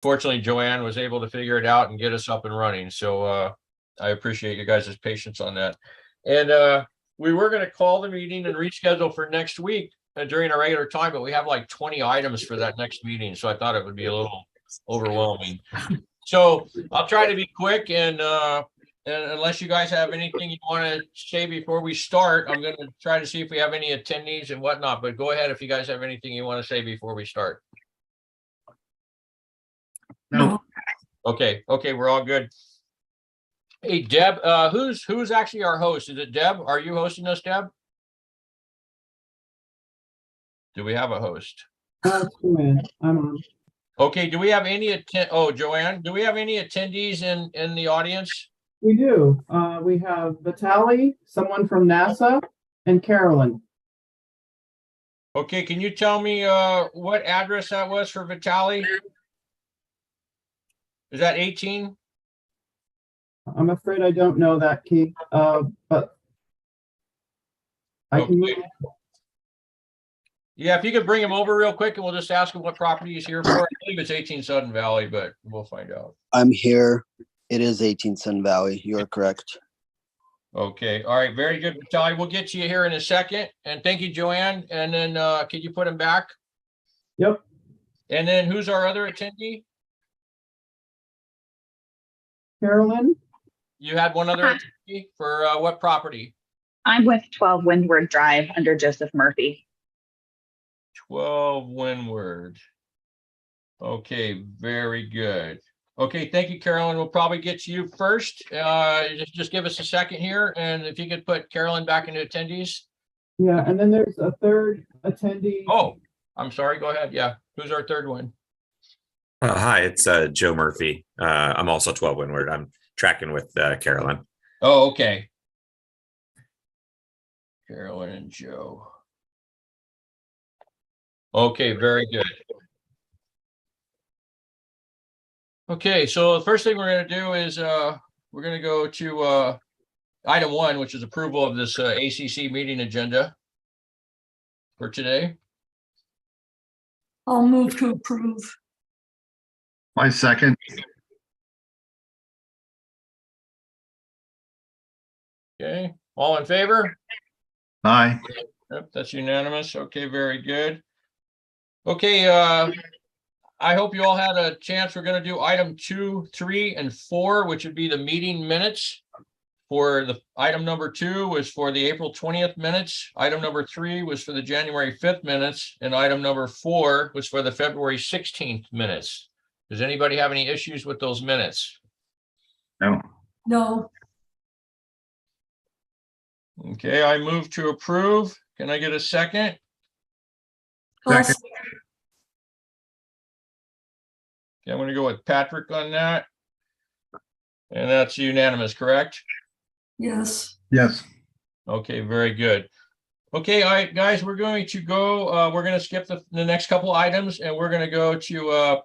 fortunately, Joanne was able to figure it out and get us up and running. So I appreciate you guys' patience on that. And we were going to call the meeting and reschedule for next week during our regular time, but we have like 20 items for that next meeting. So I thought it would be a little overwhelming. So I'll try to be quick, and unless you guys have anything you want to say before we start, I'm going to try to see if we have any attendees and whatnot, but go ahead if you guys have anything you want to say before we start. No. Okay, we're all good. Hey, Deb, who's actually our host? Is it Deb? Are you hosting us, Deb? Do we have a host? Joanne, I'm on. Okay, do we have any Joanne, do we have any attendees in the audience? We do. We have Vitaly, someone from NASA, and Carolyn. Okay, can you tell me what address that was for Vitaly? Is that 18? I'm afraid I don't know that, Keith, but I can move. Yeah, if you could bring him over real quick and we'll just ask him what property he's here for. I believe it's 18 Sudden Valley, but we'll find out. I'm here. It is 18 Sun Valley. You are correct. Okay, all right, very good, Vitaly. We'll get you here in a second. And thank you, Joanne. And then can you put him back? Yep. And then who's our other attendee? Carolyn? You had one other attendee for what property? I'm with 12 Windward Drive under Joseph Murphy. 12 Windward. Okay, very good. Okay, thank you, Carolyn. We'll probably get to you first. Just give us a second here. And if you could put Carolyn back into attendees. Yeah, and then there's a third attendee. Oh, I'm sorry. Go ahead. Yeah. Who's our third one? Hi, it's Joe Murphy. I'm also 12 Windward. I'm tracking with Carolyn. Oh, okay. Carolyn and Joe. Okay, very good. Okay, so the first thing we're going to do is we're going to go to item 1, which is approval of this ACC meeting agenda for today. I'll move to approve. My second. Okay, all in favor? Aye. Yep, that's unanimous. Okay, very good. Okay, I hope you all had a chance. We're going to do item 2, 3, and 4, which would be the meeting minutes. For the item number 2 was for the April 20th minutes. Item number 3 was for the January 5th minutes. And item number 4 was for the February 16th minutes. Does anybody have any issues with those minutes? No. No. Okay, I move to approve. Can I get a second? Second. Okay, I'm going to go with Patrick on that. And that's unanimous, correct? Yes. Yes. Okay, very good. Okay, all right, guys, we're going to go, we're going to skip the next couple items, and we're going to go to,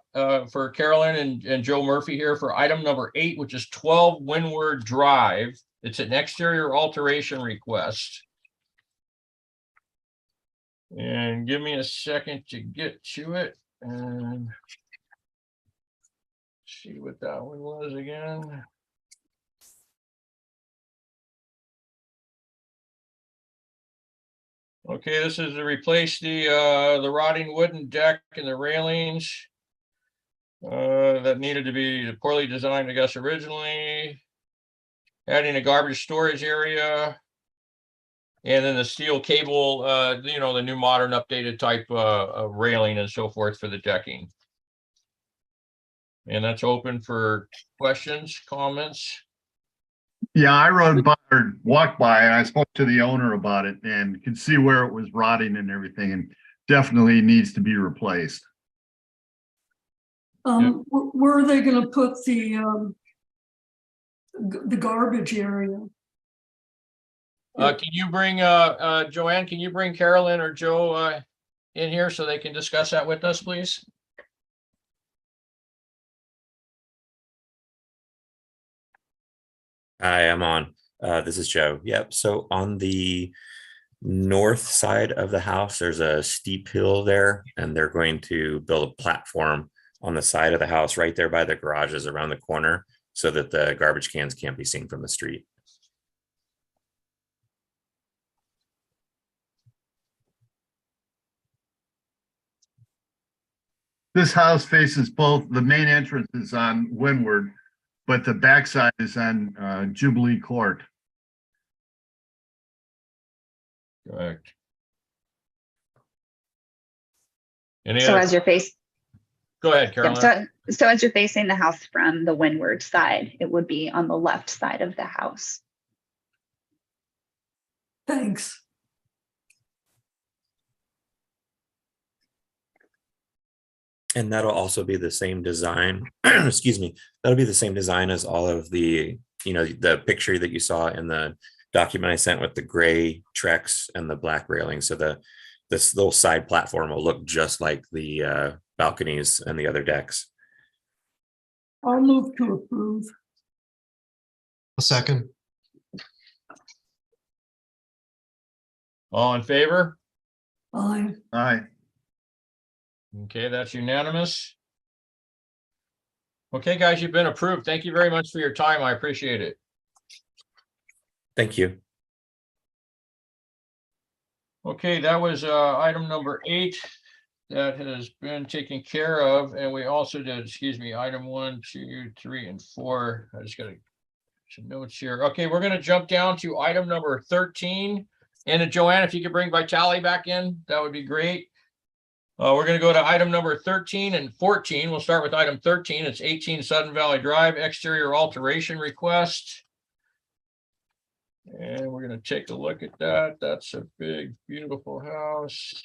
for Carolyn and Joe Murphy here for item number 8, which is 12 Windward Drive. It's an exterior alteration request. And give me a second to get to it and see what that one was again. Okay, this is to replace the rotting wooden deck and the railings that needed to be poorly designed, I guess, originally. Adding a garbage storage area. And then the steel cable, you know, the new modern updated type of railing and so forth for the decking. And that's open for questions, comments. Yeah, I rode by or walked by and I spoke to the owner about it and could see where it was rotting and everything and definitely needs to be replaced. Where are they going to put the garbage area? Can you bring Joanne, can you bring Carolyn or Joe in here so they can discuss that with us, please? Hi, I'm on. This is Joe. Yep. So on the north side of the house, there's a steep hill there, and they're going to build a platform on the side of the house, right there by the garages around the corner, so that the garbage cans can't be seen from the street. This house faces both, the main entrance is on Windward, but the backside is on Jubilee Court. Correct. Any So other, as you're facing, go ahead, Carolyn. so as you're facing the house from the windward side, it would be on the left side of the house. Thanks. And that'll also be the same design, excuse me, that'll be the same design as all of the, the picture that you saw in the document I sent with the gray Trex and the black railing. So this little side platform will look just like the balconies and the other decks. I'll move to approve. A second. All in favor? Aye. Aye. Okay, that's unanimous. Okay, guys, you've been approved. Thank you very much for your time. I appreciate it. Thank you. Okay, that was item number 8 that has been taken care of. And we also did, excuse me, item 1, 2, 3, and 4. I just got some notes here. Okay, we're going to jump down to item number 13. And Joanne, if you could bring Vitale back in, that would be great. We're going to go to item number 13 and 14. We'll start with item 13. It's 18 Sudden Valley Drive, exterior alteration request. And we're going to take a look at that. That's a big, beautiful house.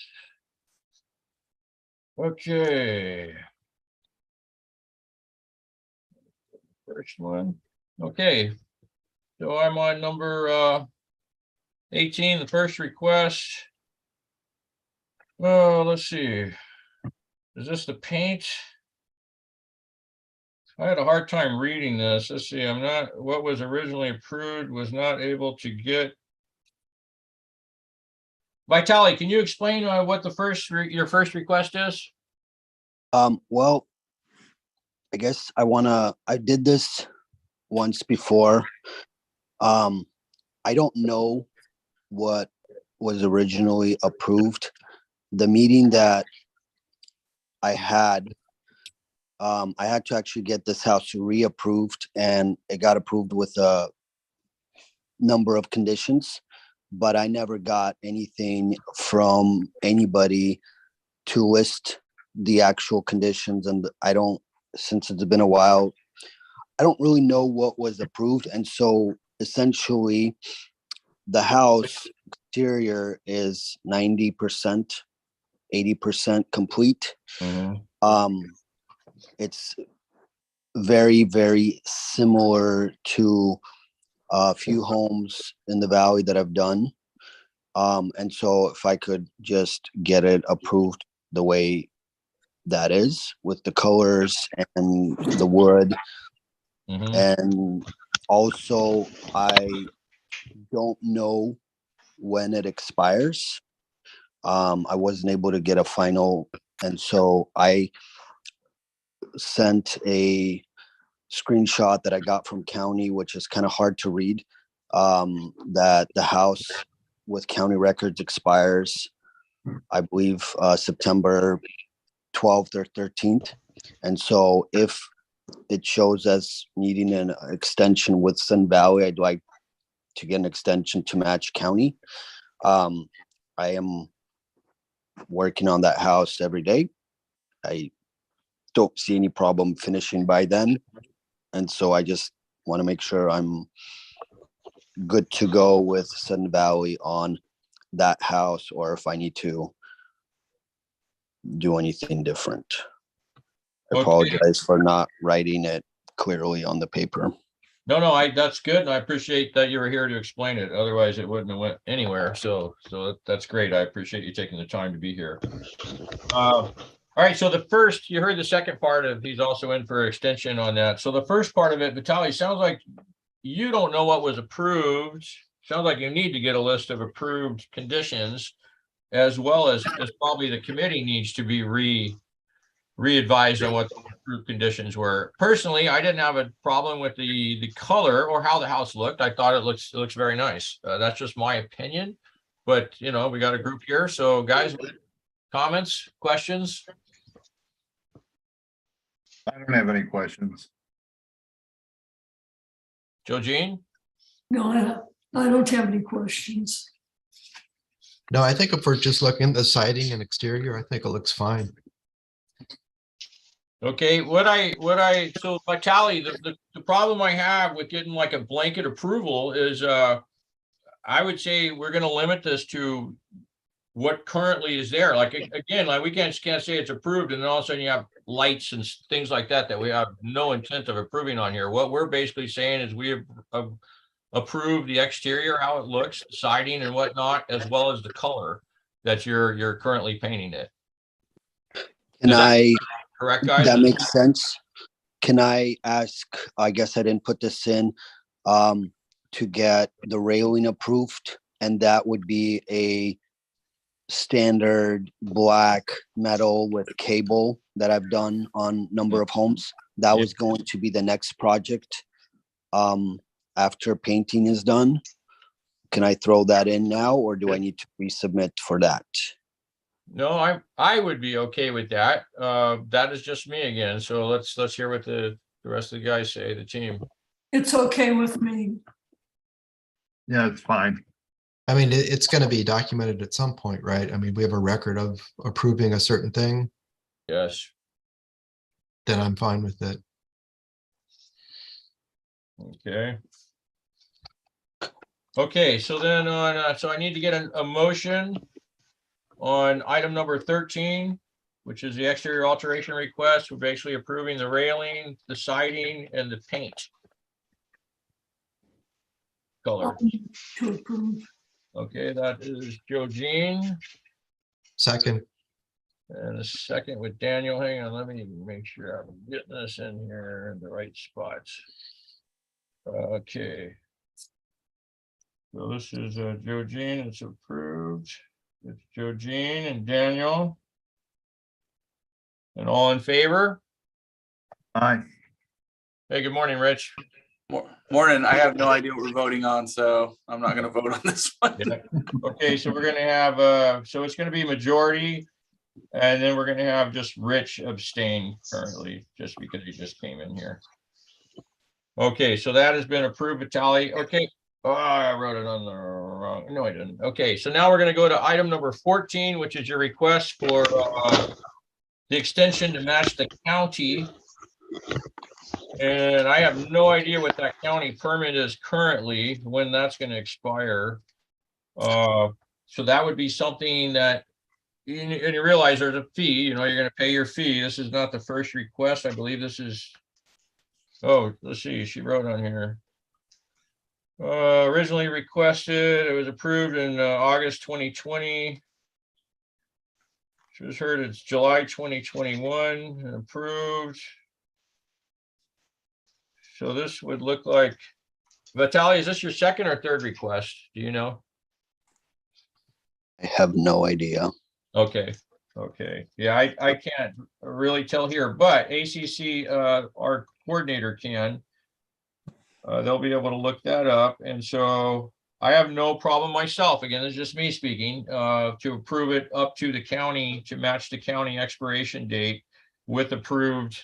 Okay. First one. Okay. So I'm on number 18, the first request. Oh, let's see. Is this the paint? I had a hard time reading this. Let's see. What was originally approved was not able to get. Vitale, can you explain what your first request is? Well, I guess I did this once before. I don't know what was originally approved. The meeting that I had to actually get this house reapproved, and it got approved with a number of conditions, but I never got anything from anybody to list the actual conditions. And since it's been a while, I don't really know what was approved. And so essentially the house exterior is 90%, 80% complete. It's very, very similar to a few homes in the valley that I've done. And so if I could just get it approved the way that is, with the colors and the wood. And also I don't know when it expires. I wasn't able to get a final, and so I sent a screenshot that I got from county, which is kind of hard to read, that the house with county records expires, I believe, September 12th or 13th. And so if it shows as needing an extension with Sun Valley, I'd like to get an extension to match county. I am working on that house every day. I don't see any problem finishing by then. And so I just want to make sure I'm good to go with Sun Valley on that house, or if I need to do anything different. I Okay. apologize for not writing it clearly on the paper. No, that's good. And I appreciate that you were here to explain it. Otherwise it wouldn't have went anywhere. So that's great. I appreciate you taking the time to be here. All right. So you heard the second part of, he's also in for extension on that. So the first part of it, Vitale, sounds like you don't know what was approved. Sounds like you need to get a list of approved conditions, as well as probably the committee needs to be re-advised on what the approved conditions were. Personally, I didn't have a problem with the color or how the house looked. I thought it looks very nice. That's just my opinion. But, you know, we got a group here. So guys, comments, questions? I don't have any questions. Joe Jean? No, I don't have any questions. No, I think if we're just looking at the siding and exterior, I think it looks fine. Okay, so Vitali, the problem I have with getting like a blanket approval is, I would say we're gonna limit this to what currently is there. Like, again, like we can't say it's approved and then all of a sudden you have lights and things like that we have no intent of approving on here. What we're basically saying is we have approved the exterior, how it looks, siding and whatnot, as well as the color that you're currently painting it. Can I, Correct, guys? that makes sense. Can I ask, I guess I didn't put this in, to get the railing approved, and that would be a standard black metal with cable that I've done on number of homes. That was going to be the next project. After painting is done, can I throw that in now, or do I need to resubmit for that? No, I would be okay with that. That is just me again. So let's hear what the rest of the guys say, the team. It's okay with me. Yeah, it's fine. I mean, it's going to be documented at some point, right? I mean, we have a record of approving a certain thing, Yes. then I'm fine with it. Okay. Okay, so then on, so I need to get a motion on item number 13, which is the exterior alteration request. We're basically approving the railing, the siding, and the paint color. To approve. Okay, that is Joe Jean. Second, And a second with Daniel. Hang on, let me make sure I'm getting this in here in the right spots. Okay. So this is Joe Jean, it's approved. It's Joe Jean and Daniel. And all in favor? Aye. Hey, good morning, Rich. Morning. I have no idea what we're voting on, so I'm not gonna vote on this one. Yeah. Okay, so we're gonna have, so it's gonna be majority. And then we're gonna have just Rich abstain currently, just because he just came in here. Okay, so that has been approved, Vitali. Okay. Oh, I wrote it on the wrong. No, I didn't. Okay, so now we're gonna go to item number 14, which is your request for the extension to match the county. And I have no idea what that county permit is currently, when that's gonna expire. So that would be something that, and you realize there's a fee, you know, you're gonna pay your fee. This is not the first request. I believe this is, oh, let's see, she wrote on here. Originally requested, it was approved in August 2020. She was heard it's July 2021 and approved. So this would look like, Vitali, is this your second or third request? Do you know? I have no idea. Okay, okay. Yeah, I can't really tell here, but ACC, our coordinator can. They'll be able to look that up. And so I have no problem myself, again, this is just me speaking, to approve it up to the county, to match the county expiration date with approved,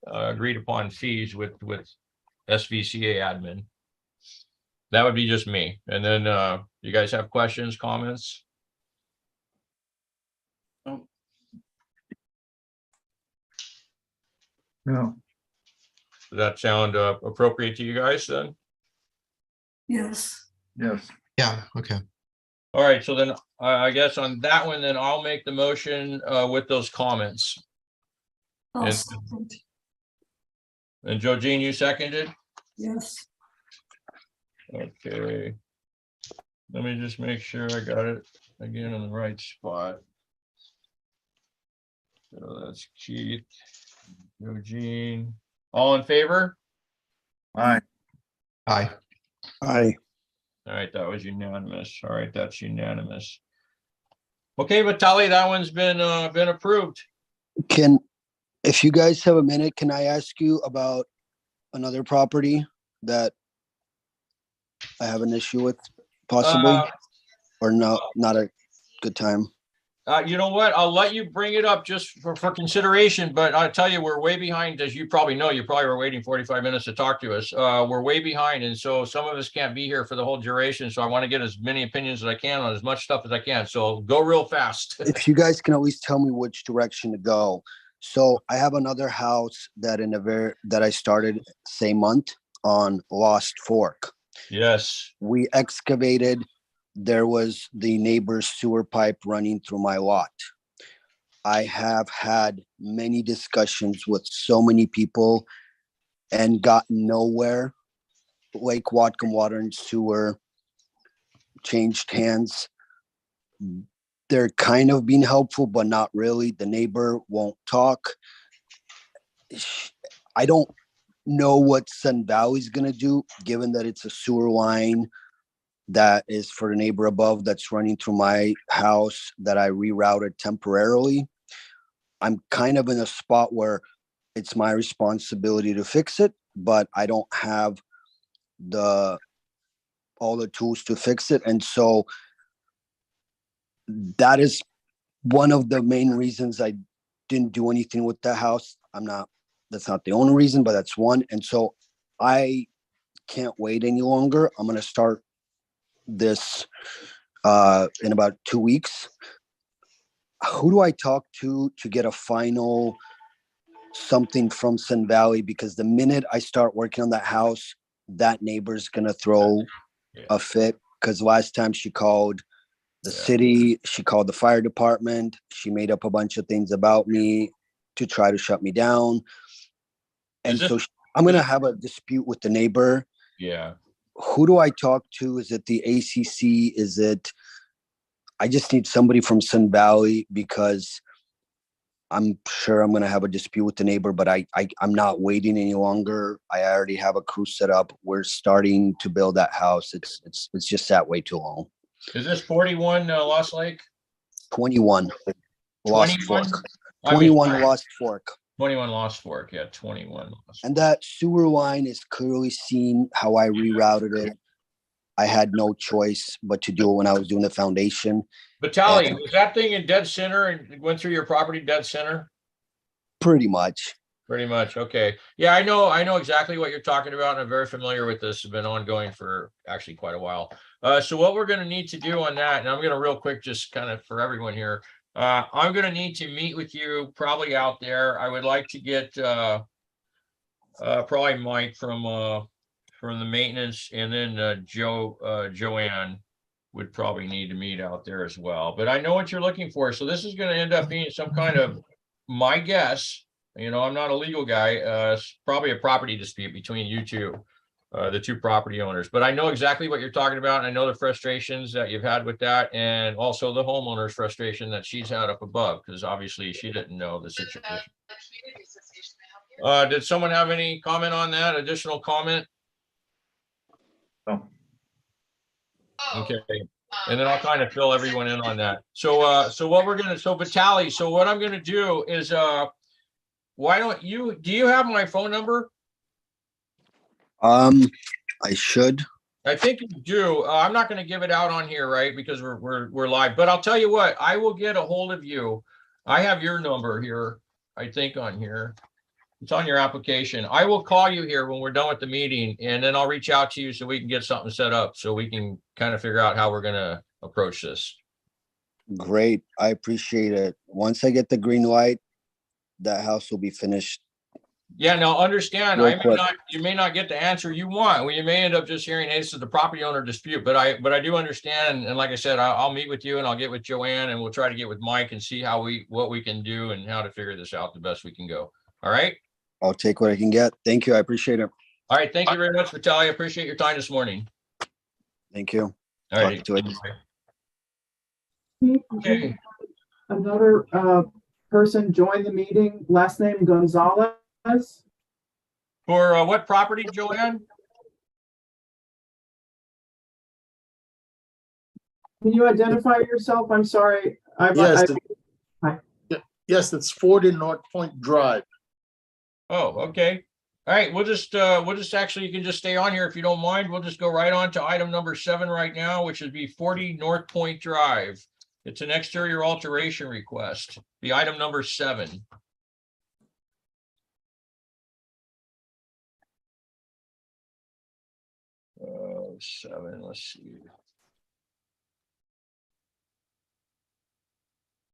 agreed upon fees with SVCA admin. That would be just me. And then you guys have questions, comments? No. Does that sound appropriate to you guys then? Yes. Yes. yeah, okay. All right, so then I guess on that one, then I'll make the motion with those comments. I'll And- second. And Joe Jean, you seconded? Yes. Okay. Let me just make sure I got it again in the right spot. So that's Keith, Joe Jean, all in favor? Aye. Aye. Aye. All right, that was unanimous. All right, that's unanimous. Okay, Vitali, that one's been approved. Can If you guys have a minute, can I ask you about another property that I have an issue with possibly? Or no, not a good time? You know what? I'll let you bring it up just for consideration, but I'll tell you, we're way behind, as you probably know. You probably were waiting 45 minutes to talk to us. We're way behind, and so some of us can't be here for the whole duration. So I want to get as many opinions as I can on as much stuff as I can. So go real fast. If you guys can always tell me which direction to go. So I have another house that that I started same month on Lost Fork. Yes. We excavated. There was the neighbor's sewer pipe running through my lot. I have had many discussions with so many people and gotten nowhere. Lake Whatcom Water and Sewer changed hands. They're kind of being helpful, but not really. The neighbor won't talk. I don't know what Sun Valley's going to do, given that it's a sewer line that is for the neighbor above that's running through my house that I rerouted temporarily. I'm kind of in a spot where it's my responsibility to fix it, but I don't have all the tools to fix it. And so that is one of the main reasons I didn't do anything with the house. That's not the only reason, but that's one. And so I can't wait any longer. I'm going to start this in about 2 weeks. Who do I talk to get a final something from Sun Valley? Because the minute I start working on that house, that neighbor's gonna throw a fit. Because last time she called the city, she called the fire department, she made up a bunch of things about me to try to shut me down. And so I'm gonna have a dispute with the neighbor. Yeah. Who do I talk to? Is it the ACC? I just need somebody from Sun Valley, because I'm sure I'm going to have a dispute with the neighbor, but I'm not waiting any longer. I already have a crew set up. We're starting to build that house. It's just sat way too long. Is this 41 Lost Lake? 21 Lost 21? Fork. 21 Lost Fork. 21 Lost Fork. Yeah, 21 Lost And that sewer line is clearly seen how I rerouted it. I had no choice but to do it when I was doing the foundation. Vitaly, was that thing in dead center and went through your property dead center? Pretty much. Pretty much. Okay. Yeah, I know exactly what you're talking about, and I'm very familiar with this. It's been ongoing for actually quite a while. So what we're going to need to do on that, and I'm going to real quick, just kind of for everyone here, I'm going to need to meet with you probably out there. I would like to get probably Mike from the maintenance, and then Joanne would probably need to meet out there as well. But I know what you're looking for. So this is going to end up being some kind of, my guess, I'm not a legal guy, it's probably a property dispute between you two, the two property owners. But I know exactly what you're talking about. And I know the frustrations that you've had with that, and also the homeowner's frustration that she's had up above, because obviously she didn't know the situation. Did someone have any comment on that? Additional comment? No. Okay, and then I'll kind of fill everyone in on that. So Vitaly, so what I'm gonna do is, why don't do you have my phone number? I should. I think you do. I'm not gonna give it out on here, right? Because we're live, but I'll tell you what, I will get a hold of you. I have your number here, I think, on here. It's on your application. I will call you here when we're done with the meeting, and then I'll reach out to you so we can get something set up, so we can kind of figure out how we're going to approach this. Great. I appreciate it. Once I get the green light, that house will be finished. Yeah, now understand, Real you may not get the answer you want. Well, you may end up just hearing, hey, this is the property owner dispute, but I do understand. And like I said, I'll meet with you, and I'll get with Joanne, and we'll try to get with Mike and see what we can do and how to figure this out the best we can go. All right. I'll take what I can get. Thank you. I appreciate it. All right. Thank you very much, Vitaly. I appreciate your time this morning. Thank you. All right. Talk to it. Okay. Another person joined the meeting, last name Gonzalez. For what property, Joanne? Can you identify yourself? I'm sorry. Yes, it's 40 North Point Drive. Oh, okay. All right, we'll just actually, you can just stay on here if you don't mind. We'll just go right on to item number 7 right now, which would be 40 North Point Drive. It's an exterior alteration request, the item number 7. Oh, 7, let's see.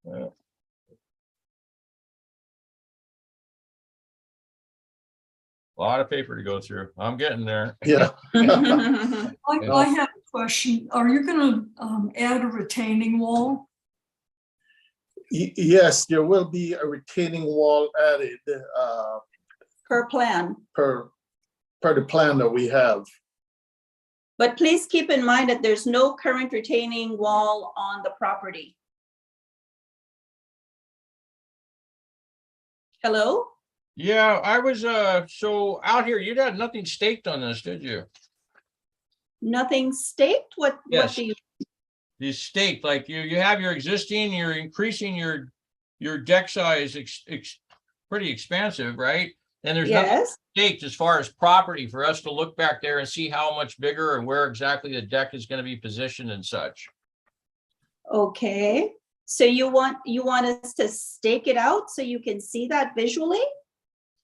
A lot of paper to go through. I'm getting there. Yeah. I have a question. Are you going to add a retaining wall? Yes, there will be a retaining wall added Per plan. per the plan that we have. But please keep in mind that there's no current retaining wall on the property. Hello? Yeah, I was, so out here, you had nothing staked on this, did you? Nothing staked? What Yes. do you? The staked, like you have your existing, you're increasing your deck size, pretty expansive, right? And there's nothing Yes, staked as far as property for us to look back there and see how much bigger and where exactly the deck is going to be positioned and such. okay. So you want us to stake it out so you can see that visually?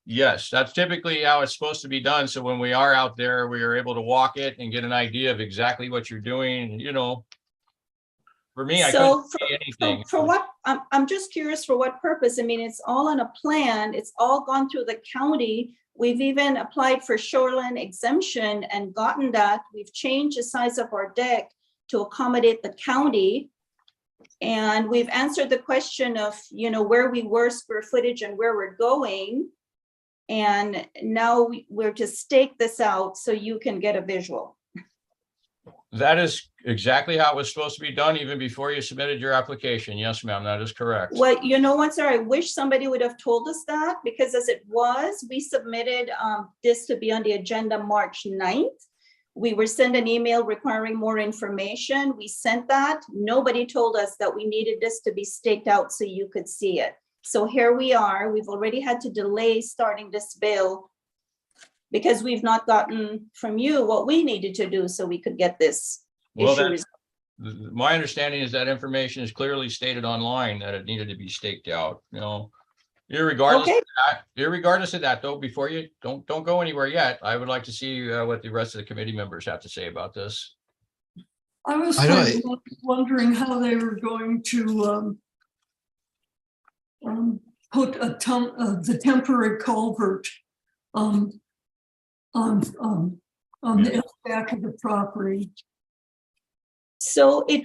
Yes, that's typically how it's supposed to be done. So when we are out there, we are able to walk it and get an idea of exactly what you're doing, you know. For me, I So couldn't see anything. for what, I'm just curious for what purpose? I mean, it's all on a plan. It's all gone through the county. We've even applied for shoreline exemption and gotten that. We've changed the size of our deck to accommodate the county. And we've answered the question of, you know, where we were square footage and where we're going. And now we're to stake this out so you can get a visual. That is exactly how it was supposed to be done even before you submitted your application. Yes, ma'am, that is correct. Well, you know what, sir? I wish somebody would have told us that, because as it was, we submitted this to be on the agenda March 9th. We were sent an email requiring more information. We sent that. Nobody told us that we needed this to be staked out so you could see it. So here we are. We've already had to delay starting this bill because we've not gotten from you what we needed to do so we could get this Well, issue that- resolved. My understanding is that information is clearly stated online that it needed to be staked out, you know. Irregardless of that, though, before you don't go anywhere yet, I would like to see what the rest of the committee members have to say about this. I was I know kind of wondering how they were going to put the temporary culvert on the back of the property. So it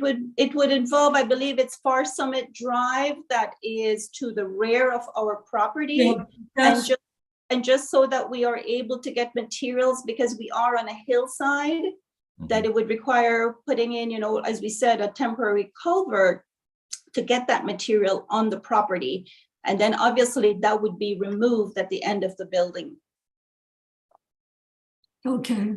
would involve, I believe it's Far Summit Drive that is to the rear of our property. Yeah, that's- And just so that we are able to get materials, because we are on a hillside, that it would require putting in, you know, as we said, a temporary culvert to get that material on the property. And then obviously that would be removed at the end of the building. Okay.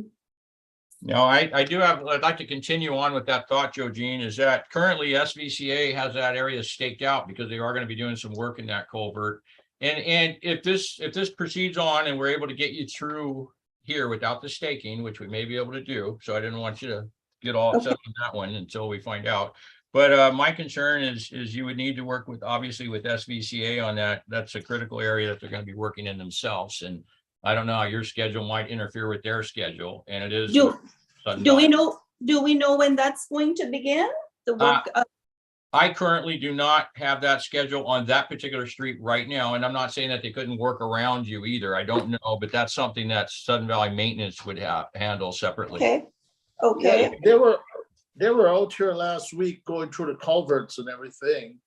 Now, I'd like to continue on with that thought, Joe Jean, is that currently SVCA has that area staked out because they are going to be doing some work in that culvert. And if this proceeds on and we're able to get you through here without the staking, which we may be able to do, so I didn't want you to get all upset on that one until we find out. But my concern is you would need to work with, obviously, with SVCA on that. That's a critical area that they're going to be working in themselves. And I don't know how your schedule might interfere with their schedule, and it is. Do we know when that's going to begin? The work, I currently do not have that schedule on that particular street right now, and I'm not saying that they couldn't work around you either. I don't know, but that's something that Sudden Valley Maintenance would handle separately. Okay. Yeah, they were out here last week going through the culverts and everything.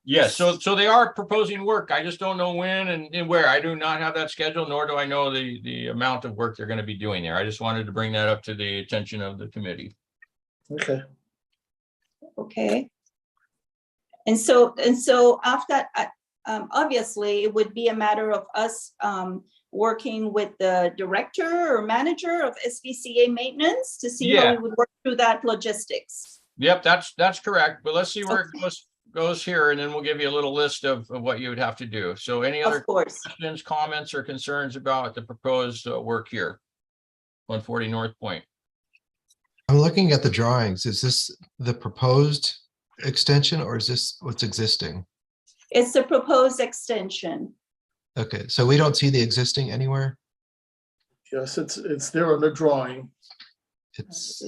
Yes, so they are proposing work. I just don't know when and where. I do not have that schedule, nor do I know the amount of work they're going to be doing there. I just wanted to bring that up to the attention of the committee. Okay. And so after that, obviously it would be a matter of us working with the director or manager of SVCA maintenance to see how we would work through that logistics. Yep, that's correct. But let's see where it goes here, and then we'll give you a little list of what you would have to do. So any other Of course. questions, comments, or concerns about the proposed work here? 140 North Point. I'm looking at the drawings. Is this the proposed extension or is this what's existing? It's a proposed extension. Okay, so we don't see the existing anywhere? Yes, it's there on the drawing. It's,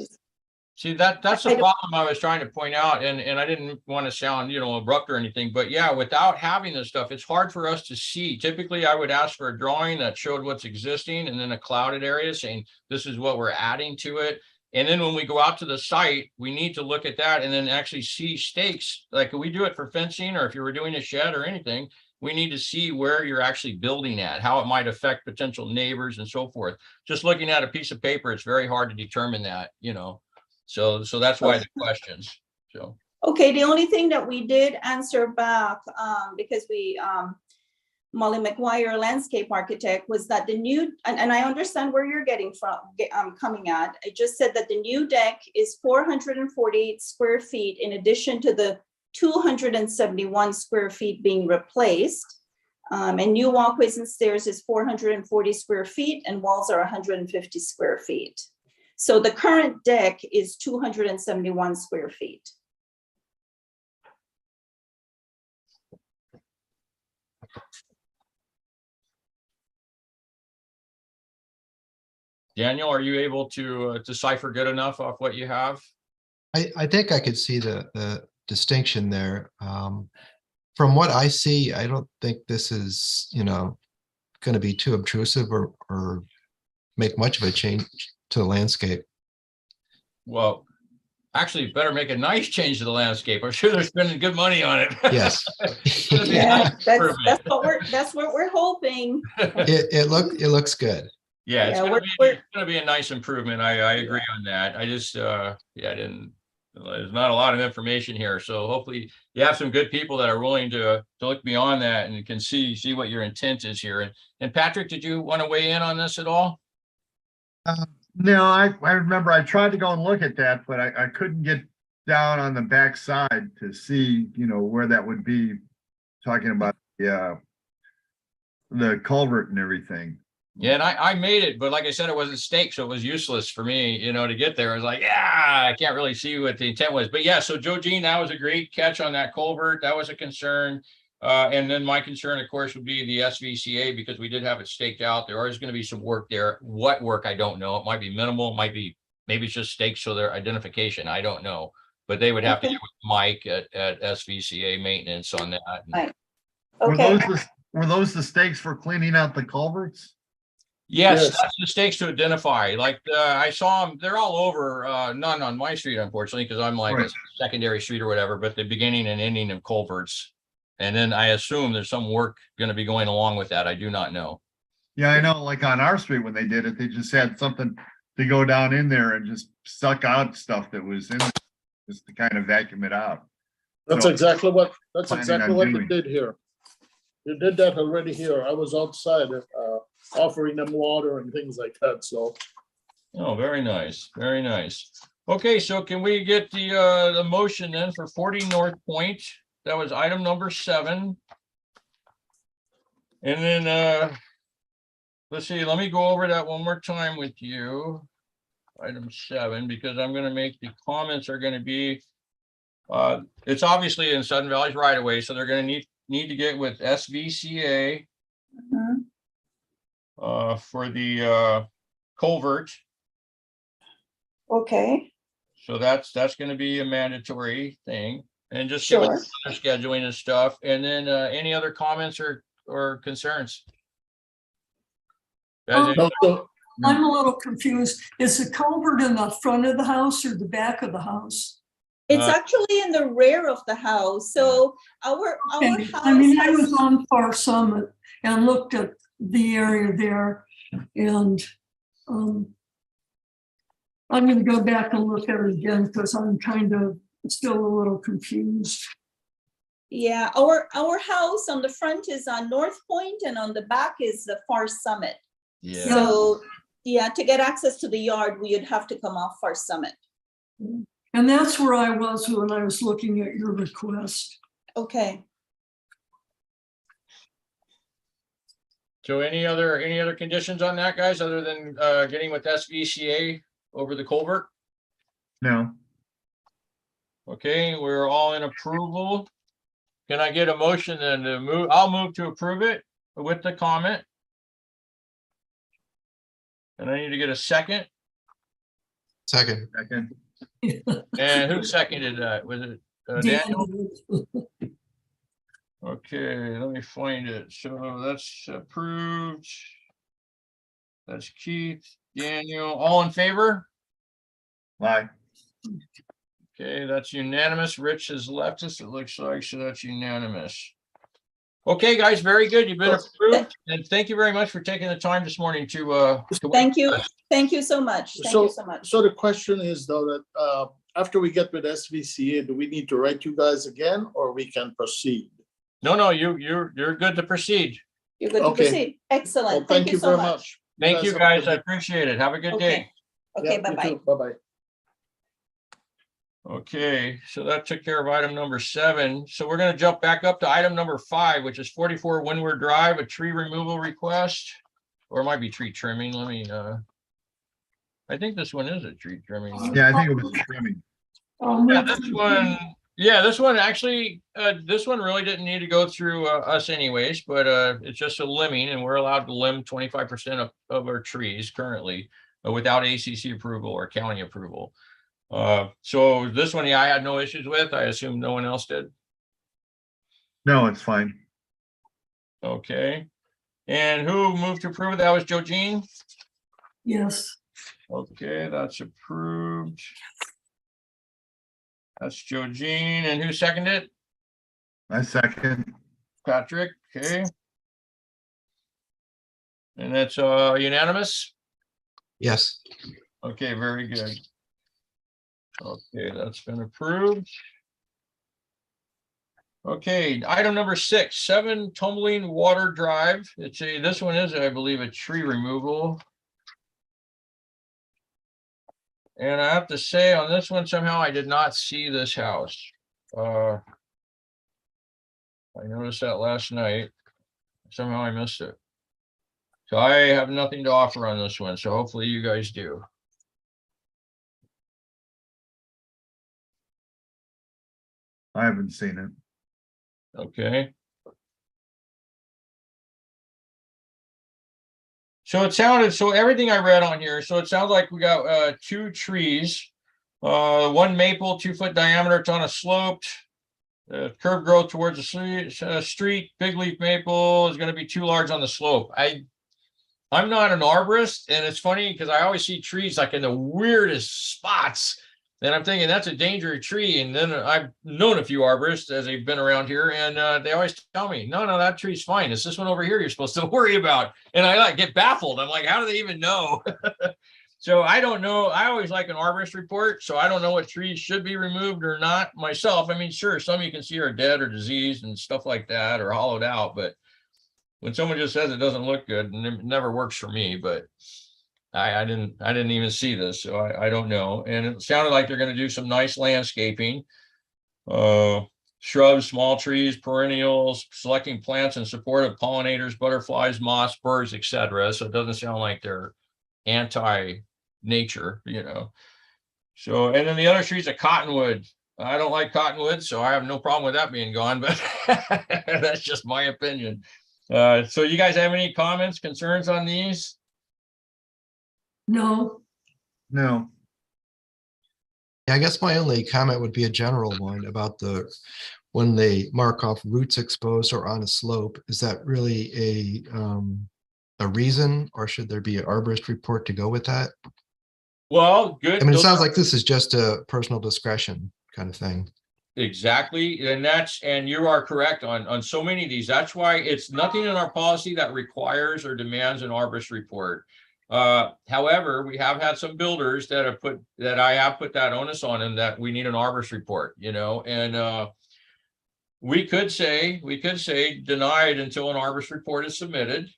See, that's I the don't- problem I was trying to point out, and I didn't want to sound, abrupt or anything, but yeah, without having this stuff, it's hard for us to see. Typically, I would ask for a drawing that showed what's existing and then a clouded area saying, this is what we're adding to it. And then when we go out to the site, we need to look at that and then actually see stakes. Like we do it for fencing, or if you were doing a shed or anything, we need to see where you're actually building at, how it might affect potential neighbors and so forth. Just looking at a piece of paper, it's very hard to determine that, So that's why the questions, so. Okay, the only thing that we did answer back, because Molly McGuire, landscape architect, was that the new, and I understand where you're getting from, coming at. I just said that the new deck is 448 square feet in addition to the 271 square feet being replaced. And new walkways and stairs is 440 square feet and walls are 150 square feet. So the current deck is 271 square feet. Daniel, are you able to decipher good enough off what you have? I think I could see the distinction there. From what I see, I don't think this is, going to be too obtrusive or make much of a change to the landscape. Well, actually, better make a nice change to the landscape. I'm sure they're spending good money on it. Yes. It's gonna be a Yeah, nice improvement. that's what we're hoping. It looks good. Yeah, it's Yeah, gonna be a nice improvement. I agree on that. I just, there's not a lot of information here. So hopefully you have some good people that are willing to look beyond that and can see what your intent is here. And Patrick, did you want to weigh in on this at all? No, I remember I tried to go and look at that, but I couldn't get down on the back side to see, where that would be, talking about the culvert and everything. Yeah, and I made it, but like I said, it wasn't staked, so it was useless for me, to get there. I was like, I can't really see what the intent was. But yeah, so Joe Jean, that was a great catch on that culvert. That was a concern. And then my concern, of course, would be the SVCA, because we did have it staked out. There is going to be some work there. What work, I don't know. It might be minimal, maybe it's just staked so their identification. I don't know. But they would have to get with Mike at SVCA maintenance on that. Right. Okay. Were those the stakes for cleaning out the culverts? Yes, that's the stakes to identify. Like I saw them, they're all over, none on my street, unfortunately, because I'm like a secondary street or whatever, but the beginning and ending of culverts. And then I assume there's some work going to be going along with that. I do not know. Yeah, I know, like on our street when they did it, they just had something to go down in there and just suck out stuff that was in there, just to kind of vacuum it out. That's So, exactly what planning on we doing. did here. You did that already here. I was outside offering them water and things like that, so. Oh, very nice. Very nice. Okay, so can we get the motion then for 40 North Point? That was item number 7. And then let's see, let me go over that one more time with you. Item 7, because I'm going to make the comments are going to be, it's obviously in Sudden Valley's right away, so they're going to need to get with SVCA for the culvert. Okay. So that's going to be a mandatory thing, and just get with their scheduling and stuff. And then any other comments or concerns? I'm a little confused. Is the culvert in the front of the house or the back of the house? It's actually in the rear of the house. So our house. I mean, I was on Far Summit and looked at the area there, and I'm going to go back and look at it again because I'm kind of still a little confused. Yeah, our house on the front is on North Point and on the back is the Far Summit. Yeah. So yeah, to get access to the yard, we would have to come off Far Summit. And that's where I was when I was looking at your request. Okay. So any other conditions on that, guys, other than getting with SVCA over the culvert? No, Okay, we're all in approval. Can I get a motion then to move? I'll move to approve it with the comment. And I need to get a second. Second. second, And who seconded that? Was it Daniel? Daniel. Okay, let me find it. So that's approved. That's Keith, Daniel, all in favor? lie. Okay, that's unanimous. Rich has left us, it looks like, so that's unanimous. Okay, guys, very good. You've been approved. And thank you very much for taking the time this morning to Thank you. Thank you so much. Thank you so much. So the question is though that, after we get with SVCA, do we need to write you guys again or we can proceed? No, you're good to proceed. You're good to Okay. proceed. Well, Excellent. Thank you so very much. Thank you, have a guys. good I day. appreciate it. Have a good day. Okay. Okay, Yeah, you bye-bye. too. Bye-bye. Okay, so that took care of item number 7. So we're gonna jump back up to item number 5, which is 44 Windward Drive, a tree removal request. Or it might be tree trimming. Let me, I think this one is a tree trimming. Yeah, I think it was trimming. This one actually, this one really didn't need to go through us anyways, but it's just a limbing and we're allowed to limb 25% of our trees currently without ACC approval or county approval. So this one, yeah, I had no issues with. I assume no one else did. No, it's fine. Okay. And who moved to approve? That was Joe Jean. Yes. Okay, that's approved. That's Joe Jean. And who seconded it? I second. Patrick. Okay. And that's unanimous. Yes. Okay, very good. Okay, that's been approved. Okay, item number 6, 7 Tumbling Water Drive. This one is, I believe, a tree removal. And I have to say on this one, somehow I did not see this house. I noticed that last night. Somehow I missed it. So I have nothing to offer on this one. So hopefully you guys do. I haven't seen it. Okay. So everything I read on here, so it sounds like we got 2 trees, 1 maple, 2-foot diameter. It's on a sloped curb growth towards the street. Big leaf maple is going to be too large on the slope. I'm not an arborist, and it's funny because I always see trees like in the weirdest spots. And I'm thinking that's a dangerous tree. And then I've known a few arborists as they've been around here, and they always tell me, no, that tree's fine. It's this one over here you're supposed to worry about. And I get baffled. I'm like, how do they even know? So I don't know. I always like an arborist report. So I don't know what trees should be removed or not myself. I mean, sure, some you can see are dead or diseased and stuff like that, or hollowed out. But when someone just says it doesn't look good, and it never works for me, but I didn't even see this, so I don't know. And it sounded like they're going to do some nice landscaping, shrubs, small trees, perennials, selecting plants in support of pollinators, butterflies, moths, birds, etc. So it doesn't sound like they're anti-nature, So, and then the other trees are cottonwood. I don't like cottonwood, so I have no problem with that being gone, but that's just my opinion. So you guys have any comments, concerns on these? No. No, Yeah, I guess my only comment would be a general one about when they mark off roots exposed or on a slope. Is that really a reason, or should there be an arborist report to go with that? Well, good. I mean, it sounds like this is just a personal discretion kind of thing. Exactly. And you are correct on so many of these. That's why it's nothing in our policy that requires or demands an arborist report. However, we have had some builders that I have put that onus on them that we need an arborist report, and we could say denied until an arborist report is submitted.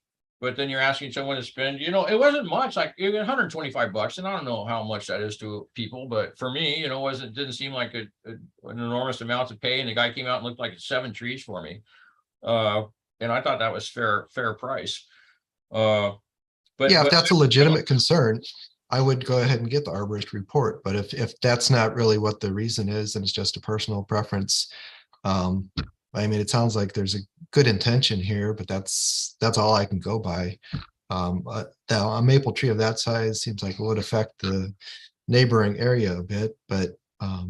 but then you're asking someone to spend, it wasn't much, like even $125. And I don't know how much that is to people, but for me, didn't seem like an enormous amount to pay. And the guy came out and looked like 7 trees for me. And I thought that was fair price. But Yeah, if that's a legitimate concern, I would go ahead and get the arborist report. But if that's not really what the reason is, and it's just a personal preference, I mean, it sounds like there's a good intention here, but that's all I can go by. A maple tree of that size seems like it would affect the neighboring area a bit, but I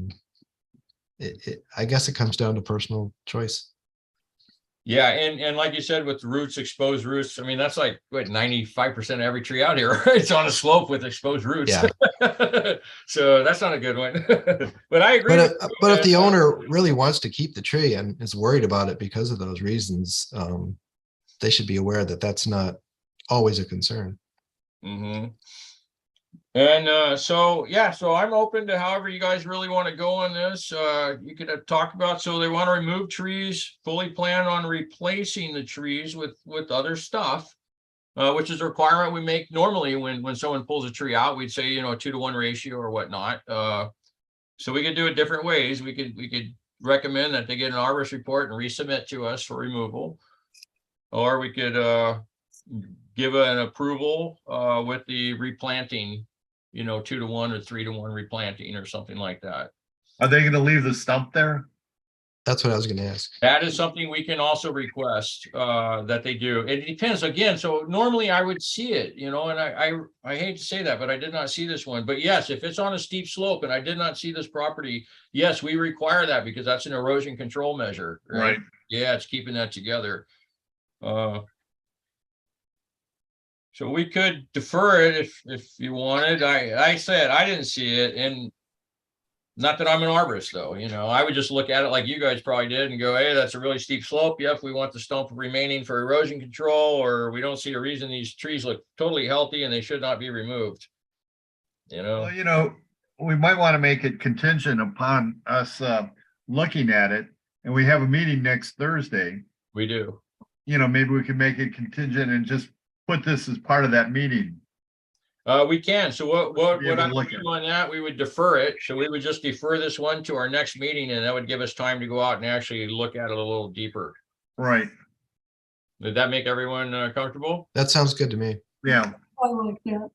guess it comes down to personal choice. Yeah, and like you said, with roots, exposed roots, I mean, that's like what 95% of every tree out here, right? It's on a slope with exposed roots. Yeah. So that's not a good one. But I agree. But if the owner really wants to keep the tree and is worried about it because of those reasons, they should be aware that that's not always a concern. Mm-hmm. And so I'm open to however you guys really want to go on this. You could talk about, so they want to remove trees, fully plan on replacing the trees with other stuff, which is a requirement we make normally when someone pulls a tree out. We'd say, a 2-to-1 ratio or whatnot. So we could do it different ways. We could recommend that they get an arborist report and resubmit to us for removal, or we could give an approval with the replanting. 2-to-1 or 3-to-1 replanting or something like that. Are they gonna leave the stump there? That's what I was going to ask. That is something we can also request that they do. It depends again. So normally I would see it, and I hate to say that, but I did not see this one. But yes, if it's on a steep slope and I did not see this property, yes, we require that because that's an erosion control measure. Right. Yeah, it's keeping that together. So we could defer it if you wanted. I said I didn't see it, and not that I'm an arborist though. I would just look at it like you guys probably did and go, hey, that's a really steep slope. Yep, we want the stump remaining for erosion control, or we don't see a reason these trees look totally healthy and they should not be removed. Well, we might want to make it contingent upon us looking at it, and we have a meeting next Thursday. We do. Maybe we can make it contingent and just put this as part of that meeting. We can. So what I would do on that, we would defer it. So we would just defer this one to our next meeting, and that would give us time to go out and actually look at it a little deeper. Right. Did that make everyone comfortable? That sounds good to me. Yeah. I like that.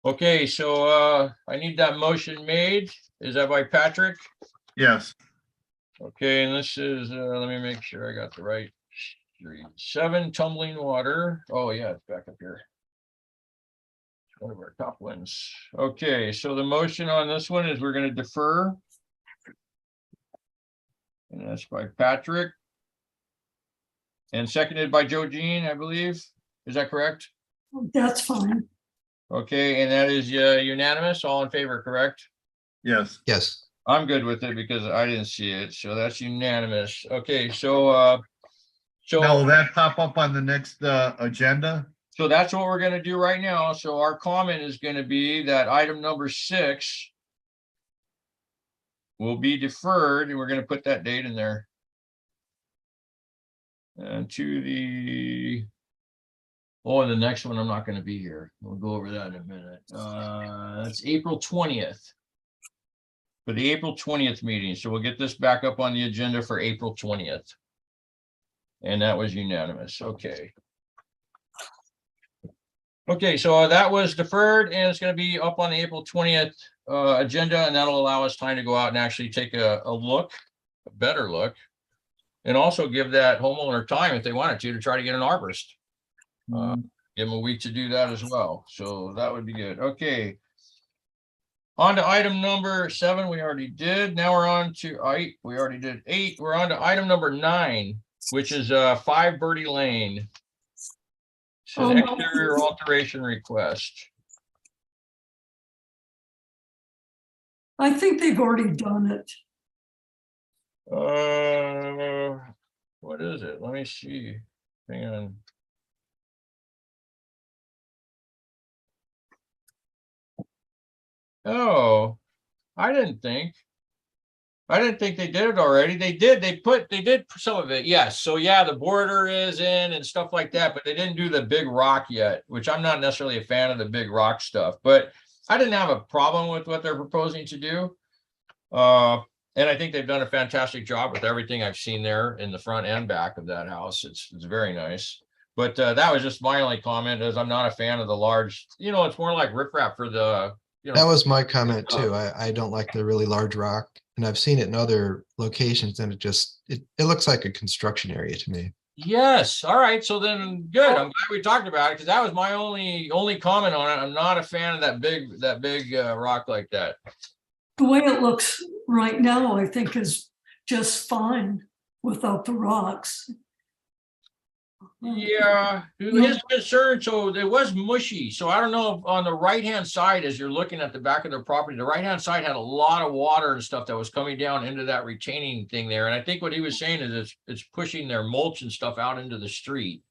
Okay, so I need that motion made. Is that by Patrick? Yes. Okay, and this is, let me make sure I got the right street. 7 Tumbling Water. Oh yeah, it's back up here. One of our top ones. Okay, so the motion on this one is we're going to defer. And that's by Patrick. And seconded by Joe Jean, I believe. Is that correct? That's fine. Okay, and that is unanimous. All in favor, correct? Yes. Yes. I'm good with it because I didn't see it. So that's unanimous. Okay, so Now, will that pop up on the next agenda? So that's what we're going to do right now. So our comment is going to be that item number 6 will be deferred, and we're going to put that date in there. And to the, and the next one, I'm not going to be here. We'll go over that in a minute. That's April 20th. For the April 20th meeting. So we'll get this back up on the agenda for April 20th. And that was unanimous. Okay. Okay, so that was deferred, and it's going to be up on the April 20th agenda, and that'll allow us time to go out and actually take a look, a better look, and also give that homeowner time if they wanted to try to get an arborist. Give them a week to do that as well. So that would be good. Okay. On to item number 7, we already did. Now we're on to 8. We already did 8. We're on to item number 9, which is 5 Birdie Lane. It's an exterior alteration request. I think they've already done it. What is it? Let me see. Hang on. Oh, I didn't think. I didn't think they did it already. They did. They did some of it. Yes. So yeah, the border is in and stuff like that, but they didn't do the big rock yet, which I'm not necessarily a fan of the big rock stuff, but I didn't have a problem with what they're proposing to do. And I think they've done a fantastic job with everything I've seen there in the front and back of that house. It's very nice. But that was just my only comment, is I'm not a fan of the large, it's more like riprap for the, That was my comment too. I don't like the really large rock, and I've seen it in other locations, and it looks like a construction area to me. Yes. All right. So then good. I'm glad we talked about it, because that was my only comment on it. I'm not a fan of that big rock like that. The way it looks right now, I think is just fine without the rocks. Yeah, his concern, so it was mushy. So I don't know if on the right-hand side, as you're looking at the back of their property, the right-hand side had a lot of water and stuff that was coming down into that retaining thing there. And I think what he was saying is it's pushing their mulch and stuff out into the street.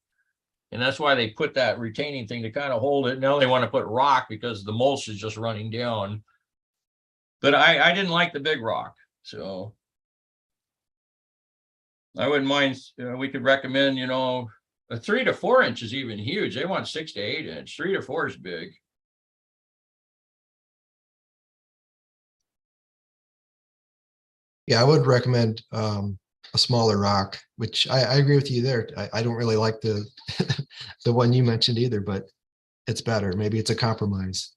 And that's why they put that retaining thing to kind of hold it. Now they want to put rock because the mulch is just running down. But I didn't like the big rock, so I wouldn't mind. We could recommend, a 3 to 4 inch is even huge. They want 6 to 8 inch. 3 to 4 is big. Yeah, I would recommend a smaller rock, which I agree with you there. I don't really like the the one you mentioned either, but it's better. Maybe it's a compromise.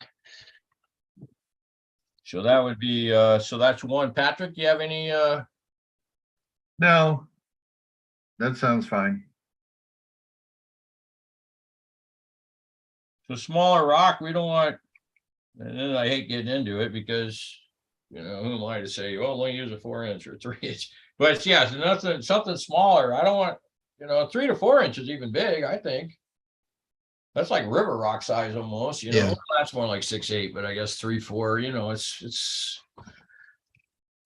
So that would be, so that's one. Patrick, you have any, No, that sounds fine. so smaller rock, we don't want, and then I hate getting into it because, who am I to say, well, only use a 4 inch or 3 inch, but yeah, so something smaller. I don't want, 3 to 4 inches even big, I think. That's like river rock size almost, Yeah. That's more like 6, 8, but I guess 3, 4, it's.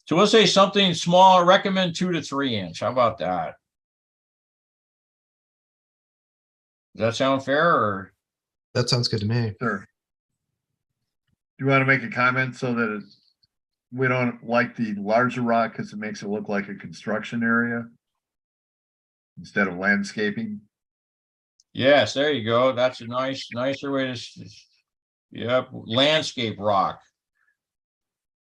So we'll say something small, recommend 2 to 3 inch. How about that? Does that sound fair, or? That sounds good to me. Sure. Do you want to make a comment so that we don't like the larger rock because it makes it look like a construction area instead of landscaping? Yes, there you go. That's a nicer way to, yep, landscape rock.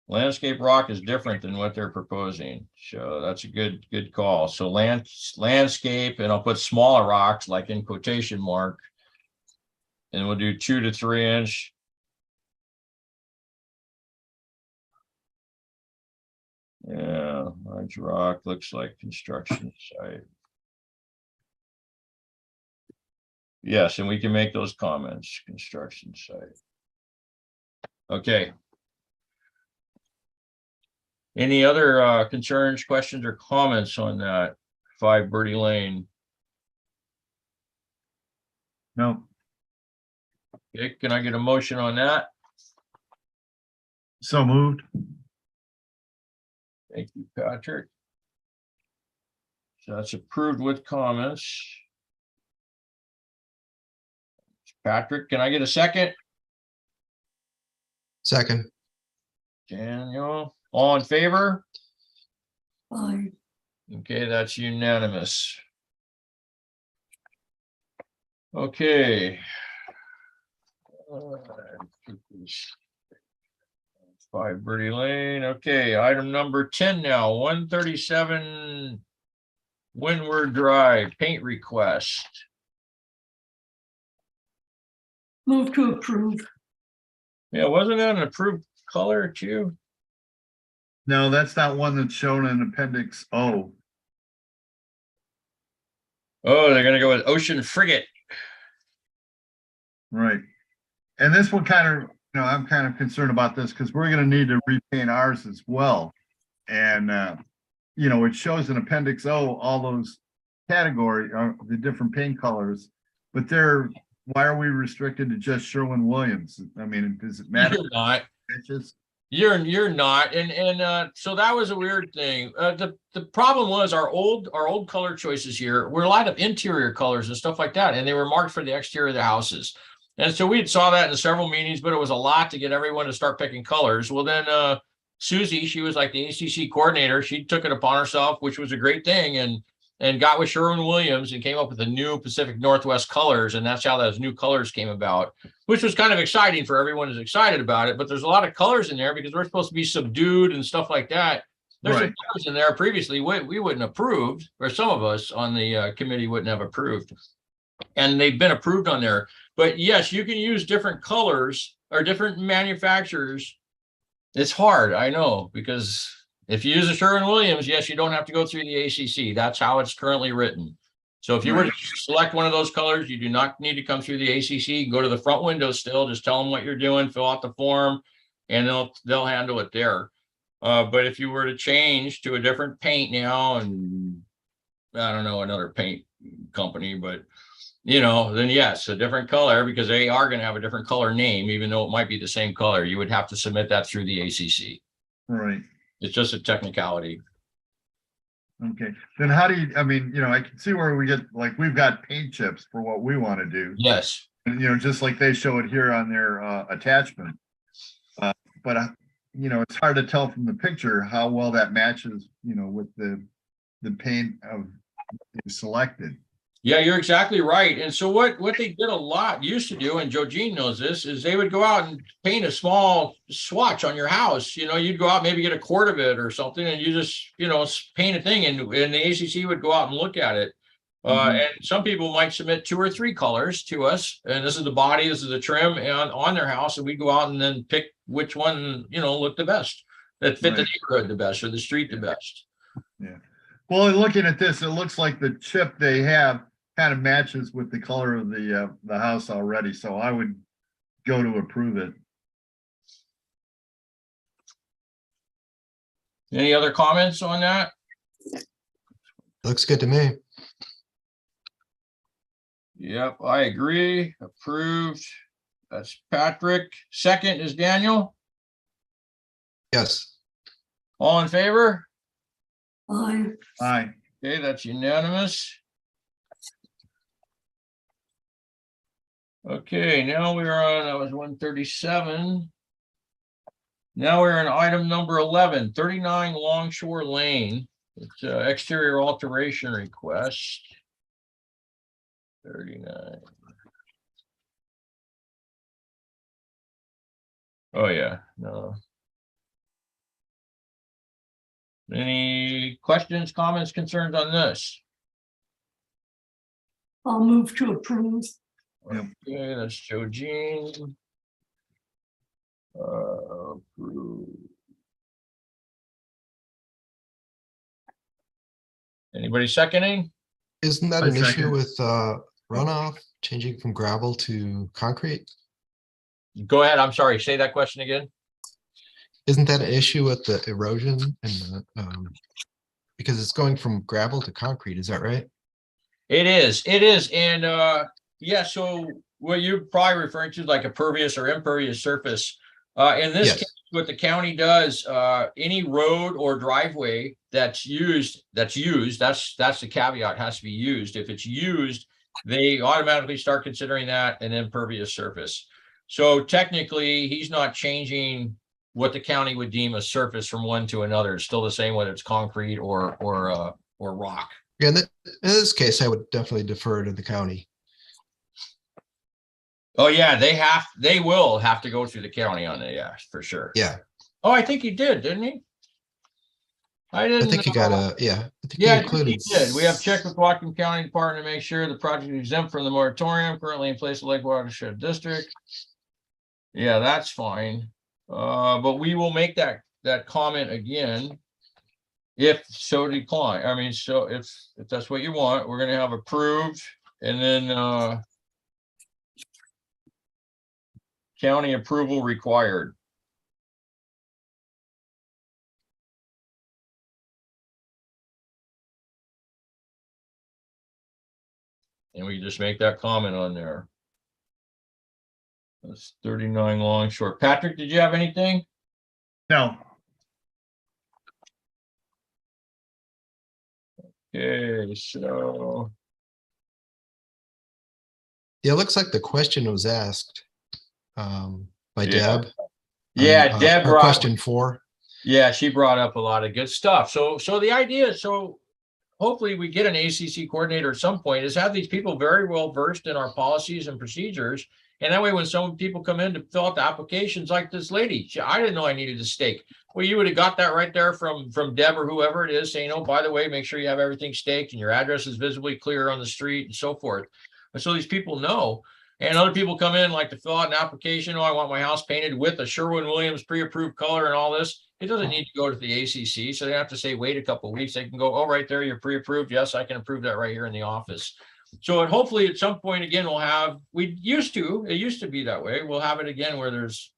Landscape rock is different than what they're proposing. So that's a good call. So landscape, and I'll put smaller rocks like in quotation mark. And we'll do 2 to 3 inch. Yeah, large rock looks like construction site. Yes, and we can make those comments, construction site. Okay. Any other concerns, questions, or comments on that 5 Birdie Lane? No. Okay, can I get a motion on that? So moved. Thank you, Patrick. So that's approved with comments. Patrick, can I get a second? Second. Daniel, all in favor? Fine. Okay, that's unanimous. Okay. 5 Birdie Lane. Okay, item number 10 now, 137 Windward Drive, paint request. Move to approve. Yeah, wasn't that an approved color too? No, that's not one that's shown in Appendix O. Oh, they're gonna go with Ocean Frigate. Right. And this one kind of, I'm kind of concerned about this because we're going to need to repaint ours as well. And, it shows in Appendix O, all those category, the different paint colors, but why are we restricted to just Sherwin-Williams? I mean, does it matter? You're not. Pitches? You're not, and so that was a weird thing. The problem was our old color choices here were a lot of interior colors and stuff like that, and they were marked for the exterior of the houses. And so we saw that in several meetings, but it was a lot to get everyone to start picking colors. Well, then Susie, she was like the ACC coordinator. She took it upon herself, which was a great thing, and got with Sherwin-Williams and came up with the new Pacific Northwest colors. And that's how those new colors came about, which was kind of exciting for everyone who's excited about it. But there's a lot of colors in there because we're supposed to be subdued and stuff like that. There's some Right. colors in there previously we wouldn't approved, or some of us on the committee wouldn't have approved. And they've been approved on there. But yes, you can use different colors or different manufacturers. It's hard, I know, because if you use a Sherwin-Williams, yes, you don't have to go through the ACC. That's how it's currently written. So if you were to select one of those colors, you do not need to come through the ACC. Go to the front window still, just tell them what you're doing, fill out the form, and they'll handle it there. But if you were to change to a different paint now, and I don't know, another paint company, but then yes, a different color, because they are going to have a different color name, even though it might be the same color. You would have to submit that through the ACC. Right. It's just a technicality. Okay. Then how do you, I mean, I can see where we get, like, we've got paint chips for what we want to do. Yes. And, just like they show it here on their attachment. But it's hard to tell from the picture how well that matches, with the paint of selected. Yeah, you're exactly right. And so what they did a lot used to do, and Joe Jean knows this, is they would go out and paint a small swatch on your house. You'd go out, maybe get a quart of it or something, and you just, paint a thing, and the ACC would go out and look at it. And some people might submit 2 or 3 colors to us, and this is the body, this is the trim on their house, and we go out and then pick which one, looked the best, that fit the neighborhood the best, or the street the best. Yeah. Well, in looking at this, it looks like the chip they have kind of matches with the color of the house already, so I would go to approve it. Any other comments on that? Looks good to me. Yep, I agree. Approved. That's Patrick. Second is Daniel. Yes. All in favor? Aye. Aye. Okay, that's unanimous. Okay, now we're on, that was 137. Now we're on item number 11, 39 Longshore Lane. It's an exterior alteration request. 39. Oh, yeah, no. Any questions, comments, concerns on this? I'll move to approve. Okay, that's Joe Jean. Approve. Anybody seconding? Isn't that I an issue second. with runoff, changing from gravel to concrete? Go ahead. I'm sorry. Say that question again. Isn't that an issue with the erosion and the, because it's going from gravel to concrete, is that right? It is. It is. And yeah, so what you're probably referring to is like a pervious or impervious surface. In this Yes. case, what the county does, any road or driveway that's used, that's the caveat, has to be used. If it's used, they automatically start considering that an impervious surface. So technically, he's not changing what the county would deem a surface from one to another. It's still the same whether it's concrete or rock. Yeah, in this case, I would definitely defer to the county. Oh yeah, they will have to go through the county on it, yeah, for sure. Yeah, Oh, I think he did, didn't he? I didn't. I think you know. got yeah. I think Yeah, you I think he included. did. We have checked with Whatcom County Department to make sure the project is exempt from the moratorium currently in place of Lake Watershed District. Yeah, that's fine. But we will make that comment again. If so declined, I mean, so if that's what you want, we're gonna have approved and then county approval required. And we just make that comment on there. That's 39 Longshore. Patrick, did you have anything? No. Okay, so Yeah, it looks like the question was asked by Yeah. Deb. yeah, Deb Or brought, question 4. Yeah, she brought up a lot of good stuff. So the idea is, so hopefully we get an ACC coordinator at some point, is have these people very well versed in our policies and procedures. And that way, when some people come in to fill out the applications, like this lady, I didn't know I needed a stake. Well, you would have got that right there from Deb or whoever it is, saying, oh, by the way, make sure you have everything staked and your address is visibly clear on the street and so forth. And so these people know. And other people come in like to fill out an application. Oh, I want my house painted with a Sherwin-Williams pre-approved color and all this. It doesn't need to go to the ACC, so they have to say, wait a couple of weeks. They can go, oh, right there, you're pre-approved. Yes, I can approve that right here in the office. So hopefully at some point again, it used to be that way. We'll have it again where there's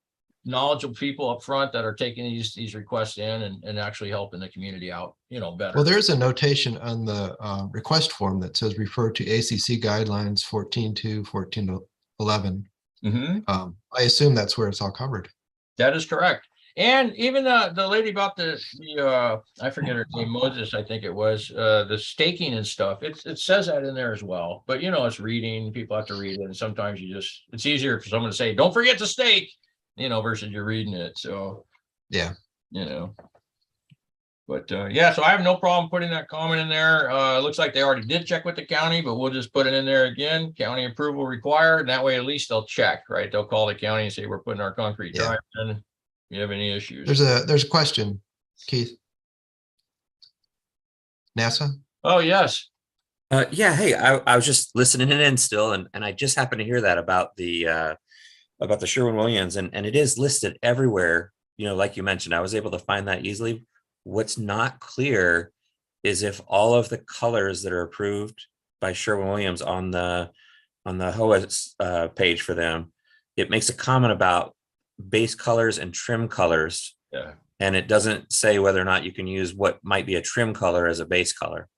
knowledgeable people up front that are taking these requests in and actually helping the community out, better. Well, there's a notation on the request form that says refer to ACC guidelines 14.2, 14.11. I assume that's where it's all covered. That is correct. And even the lady about the I forget her name, Moses, I think it was, the staking and stuff. It says that in there as well. But it's reading. People have to read it, and sometimes it's easier for someone to say, "Don't forget to stake," versus you're reading it. So yeah, But yeah, so I have no problem putting that comment in there. It looks like they already did check with the county, but we'll just put it in there again. County approval required. And that way, at least they'll check, right? They'll call the county and say, we're putting our concrete drive in. You have any issues? There's a question, Keith. NASA? Oh, yes. Yeah, hey, I was just listening in still, and I just happened to hear that about the Sherwin-Williams, and it is listed everywhere. Like you mentioned, I was able to find that easily. What's not clear is if all of the colors that are approved by Sherwin-Williams on the HOA's page for them, it makes a comment about base colors and trim colors. Yeah. And it doesn't say whether or not you can use what might be a trim color as a base color.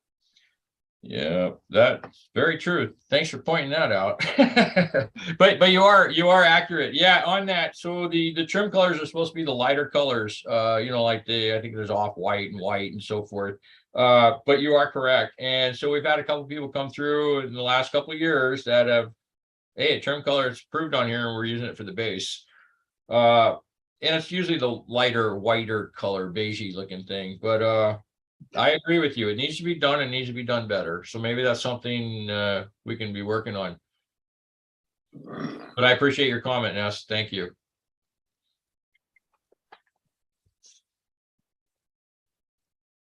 Yeah, that's very true. Thanks for pointing that out. but you are accurate. Yeah, on that. So the trim colors are supposed to be the lighter colors. Like I think there's off white and so forth. But you are correct. And so we've had a couple people come through in the last couple of years that have, hey, trim color is approved on here and we're using it for the base. And it's usually the lighter, whiter color, beigey looking thing. But I agree with you. It needs to be done and needs to be done better. So maybe that's something we can be working on. But I appreciate your comment, Ness. Thank you.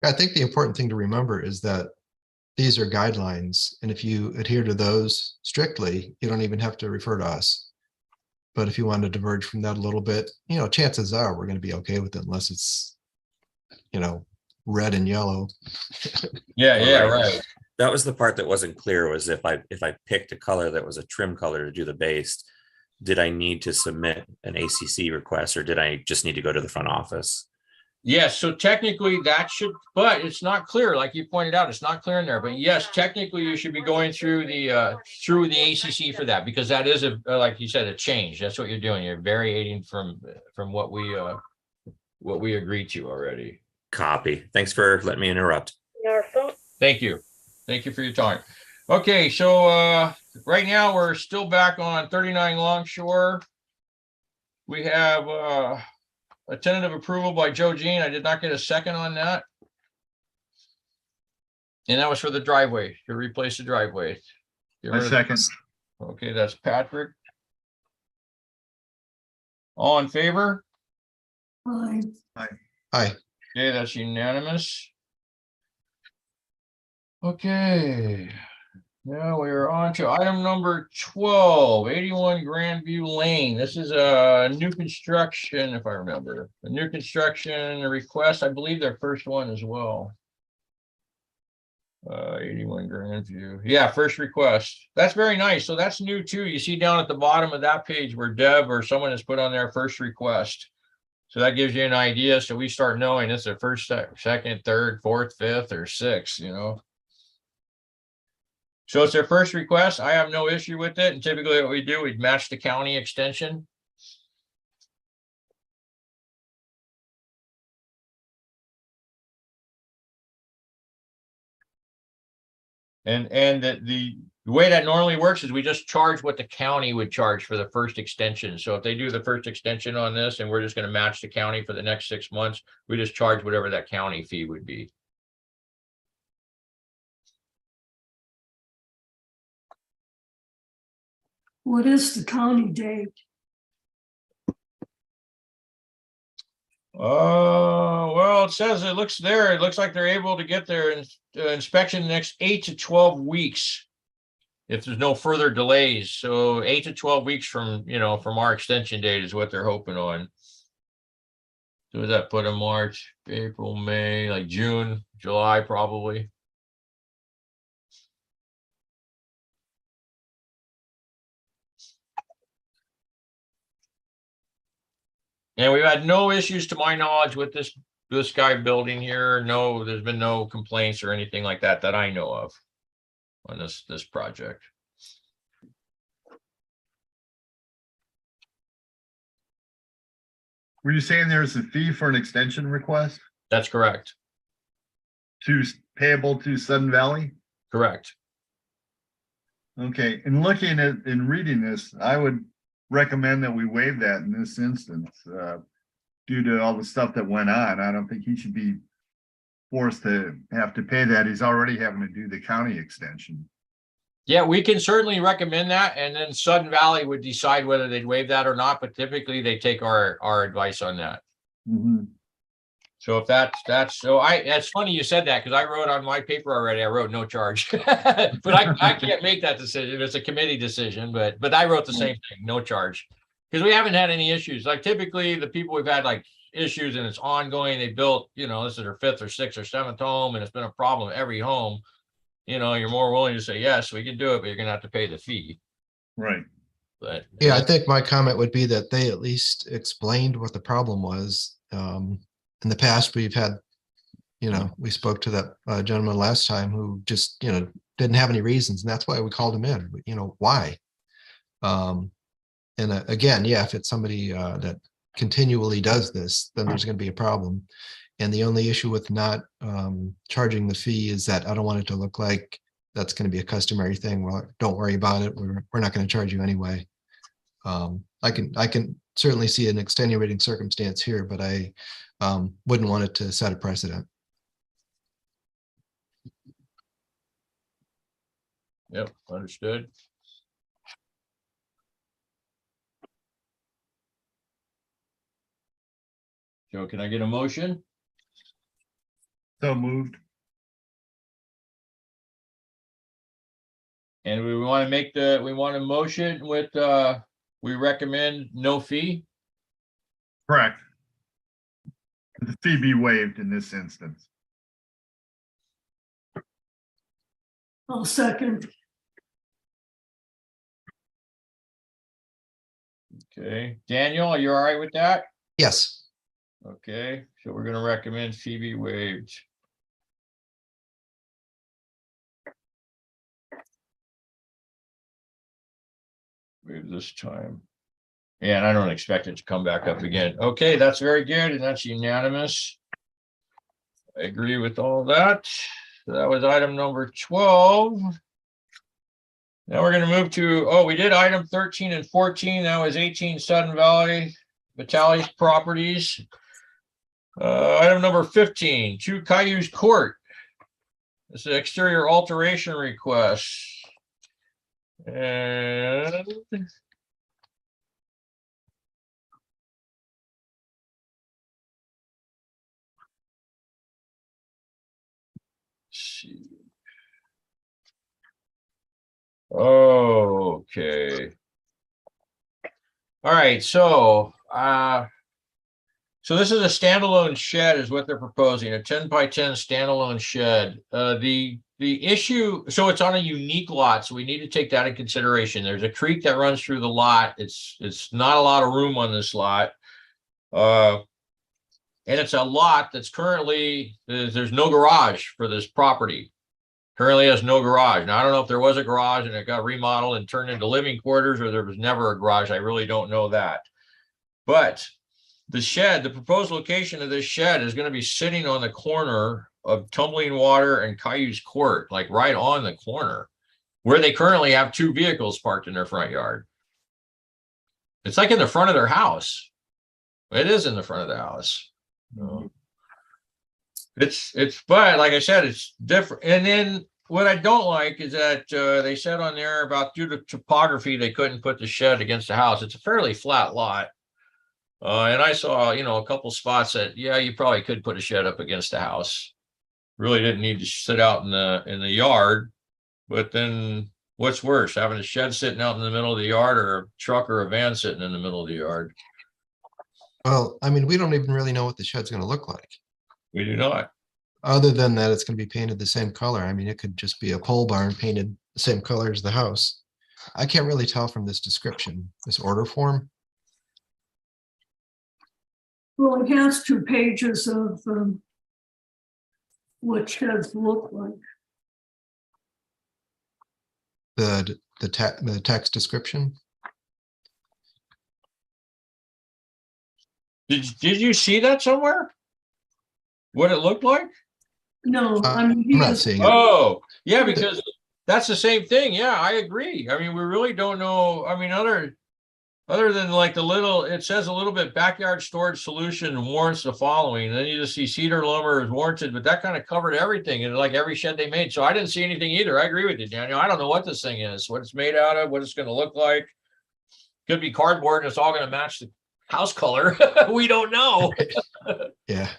I think the important thing to remember is that these are guidelines, and if you adhere to those strictly, you don't even have to refer to us. But if you want to diverge from that a little bit, chances are we're going to be okay with it unless it's, red and yellow. Yeah, right. That was the part that wasn't clear, was if I picked a color that was a trim color to do the base, did I need to submit an ACC request, or did I just need to go to the front office? Yes, so technically that should, but it's not clear, like you pointed out, it's not clear in there. But yes, technically you should be going through the ACC for that, because that is like you said, a change. That's what you're doing. You're variating from what we agreed to already. Copy. Thanks for letting me interrupt. Thank you. Thank you for your time. Okay, so right now we're still back on 39 Longshore. We have a tentative approval by Joe Jean. I did not get a second on that. And that was for the driveway, to replace the driveway. A second. Okay, that's Patrick. All in favor? Aye. Hi. Okay, that's unanimous. Okay. Now we are on to item number 12, 81 Grandview Lane. This is a new construction, if I remember. A new construction request, I believe their first one as well. 81 Grandview. Yeah, first request. That's very nice. So that's new too. You see down at the bottom of that page where Deb or someone has put on their first request. So that gives you an idea. So we start knowing it's their first, second, third, fourth, fifth, or sixth, So it's their first request. I have no issue with it. And typically what we do, we'd match the county extension. And the The way that normally works is we just charge what the county would charge for the first extension. So if they do the first extension on this and we're just going to match the county for the next 6 months, we just charge whatever that county fee would be. What is the county date? Well, it says it looks there. It looks like they're able to get their inspection the next 8 to 12 weeks. If there's no further delays. So 8 to 12 weeks from, from our extension date is what they're hoping on. So does that put in March, April, May, like June, July, probably? And we've had no issues to my knowledge with this guy building here. No, there's been no complaints or anything like that I know of on this project. Were you saying there's a fee for an extension request That's correct. payable to Sudden Valley? Correct. Okay, and looking at and reading this, I would recommend that we waive that in this instance, due to all the stuff that went on. I don't think he should be forced to have to pay that. He's already having to do the county extension. Yeah, we can certainly recommend that, and then Sudden Valley would decide whether they'd waive that or not, but typically they take our advice on that. Mhm. So if that's funny you said that, because I wrote on my paper already, I wrote no charge. But I can't make that decision. It's a committee decision, but I wrote the same thing, no charge. Because we haven't had any issues. Like typically the people we've had like issues and it's ongoing, they built, this is their 5th or 6th or 7th home, and it's been a problem every home. You're more willing to say, yes, we can do it, but you're gonna have to pay the fee. Right. But Yeah, I think my comment would be that they at least explained what the problem was. In the past, we've had, we spoke to that gentleman last time who just, didn't have any reasons, and that's why we called him in. Why? And again, yeah, if it's somebody that continually does this, then there's going to be a problem. And the only issue with not charging the fee is that I don't want it to look like that's going to be a customary thing. Well, don't worry about it. We're not going to charge you anyway. I can certainly see an extenuating circumstance here, but I wouldn't want it to set a precedent. Yep, understood. Joe, can I get a motion? So moved. And we want a motion with, we recommend no fee. Correct. The fee be waived in this instance. I'll second. Okay, Daniel, are you all right with that? Yes. Okay, so we're gonna recommend fee be waived. Waive this time. And I don't expect it to come back up again. Okay, that's very good, and that's unanimous. I agree with all that. So that was item number 12. Now we're going to move to, we did item 13 and 14. That was 18 Sudden Valley Vitalis properties. Item number 15, 2 Cayuse Court. This is exterior alteration request. And see. Okay. All right, so this is a standalone shed is what they're proposing, a 10 by 10 standalone shed. The issue, so it's on a unique lot, so we need to take that in consideration. There's a creek that runs through the lot. It's not a lot of room on this lot. And it's a lot that's currently, there's no garage for this property. Currently has no garage. Now, I don't know if there was a garage and it got remodeled and turned into living quarters, or there was never a garage. I really don't know that. But the shed, the proposed location of this shed is going to be sitting on the corner of Tumbling Water and Cayuse Court, like right on the corner. where they currently have 2 vehicles parked in their front yard. It's like in the front of their house. It is in the front of the house. But like I said, it's different. And then what I don't like is that they said on there about due to topography, they couldn't put the shed against the house. It's a fairly flat lot. And I saw, a couple spots that, yeah, you probably could put a shed up against the house. Really didn't need to sit out in the yard. But then what's worse, having a shed sitting out in the middle of the yard or a truck or a van sitting in the middle of the yard? Well, I mean, we don't even really know what the shed's gonna look like, We do not. other than that it's gonna be painted the same color. I mean, it could just be a pole barn painted the same color as the house. I can't really tell from this description, this order form. Well, it has 2 pages of what sheds look like. The text description. Did you see that somewhere? What it looked like? No, I mean, I'm not seeing it. Oh, yeah, because that's the same thing. Yeah, I agree. I mean, we really don't know. I mean, other than like it says a little bit backyard storage solution warrants the following. And then you just see cedar lumber is warranted, but that kind of covered everything and like every shed they made. So I didn't see anything either. I agree with you, Daniel. I don't know what this thing is, what it's made out of, what it's going to look like. Could be cardboard and it's all going to match the house color. We don't know. Yeah.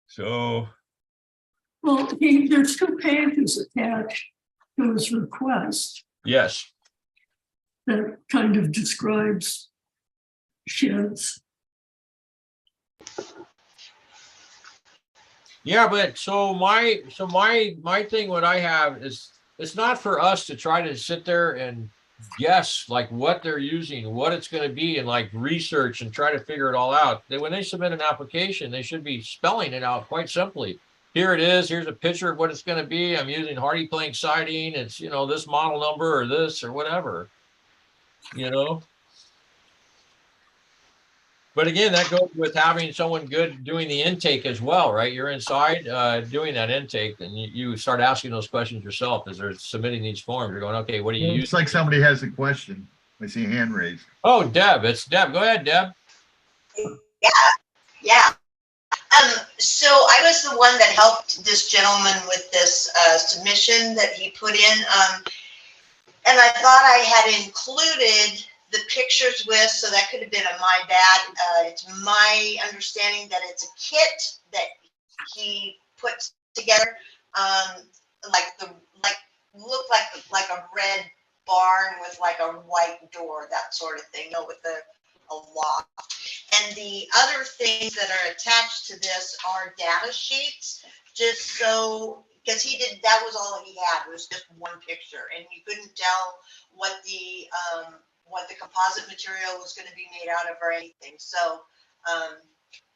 So, well, there's 2 pages attached to his request yes. that kind of describes sheds. Yeah, but so my thing, what I have is, it's not for us to try to sit there and guess like what they're using, what it's going to be, and like research and try to figure it all out. When they submit an application, they should be spelling it out quite simply. Here it is. Here's a picture of what it's going to be. I'm using hardy plank siding. It's, this model number or this or whatever, But again, that goes with having someone good doing the intake as well, right? You're inside doing that intake, and you start asking those questions yourself as they're submitting these forms. You're going, okay, what do you use? It's like somebody has a question. I see a hand raised. Oh, Deb, it's Deb. Go ahead, Deb. Yeah. So I was the one that helped this gentleman with this submission that he put in. And I thought I had included the pictures with, so that could have been my bad. It's my understanding that it's a kit that he put together, looked like a red barn with like a white door, that sort of thing, with a lock. And the other things that are attached to this are data sheets, just so, because that was all he had, was just one picture, and you couldn't tell what the composite material was going to be made out of or anything. So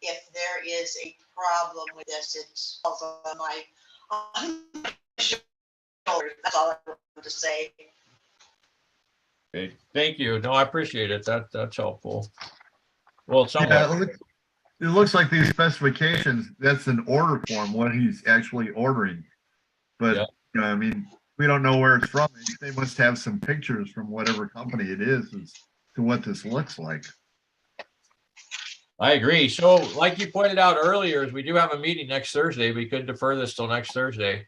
if there is a problem with this, it's also on my shoulders. That's all I want to say. Okay, thank you. No, I appreciate it. That's helpful. Well, Yeah, it looks like these specifications, that's an order form, what he's actually ordering. But, I mean, we don't know where it's from. They must have some pictures from whatever company it is as to what this looks like. I agree. So like you pointed out earlier, is we do have a meeting next Thursday. We could defer this till next Thursday.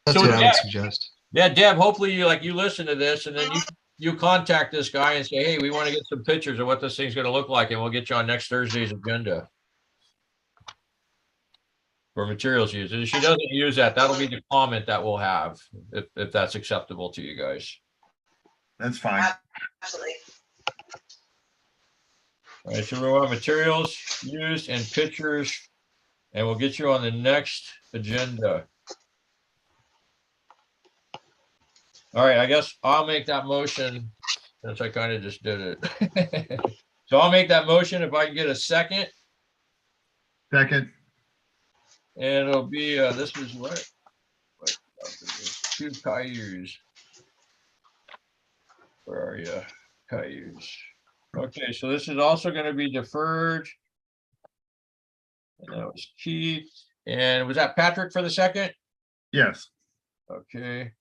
That's So what I would Deb, suggest. yeah, Deb, hopefully you listen to this and then you contact this guy and say, hey, we want to get some pictures of what this thing's going to look like, and we'll get you on next Thursday's agenda for materials used. And if she doesn't use that, that'll be the comment that we'll have, if that's acceptable to you guys. That's fine. Absolutely. All right, so we'll have materials used and pictures, and we'll get you on the next agenda. All right, I guess I'll make that motion since I kind of just did it. So I'll make that motion if I can get a second. Second. And it'll be, this is what 2 Cayuse. Where are you? Cayuse. Okay, so this is also going to be deferred. And that was Keith. And was that Patrick for the second? Yes. Okay.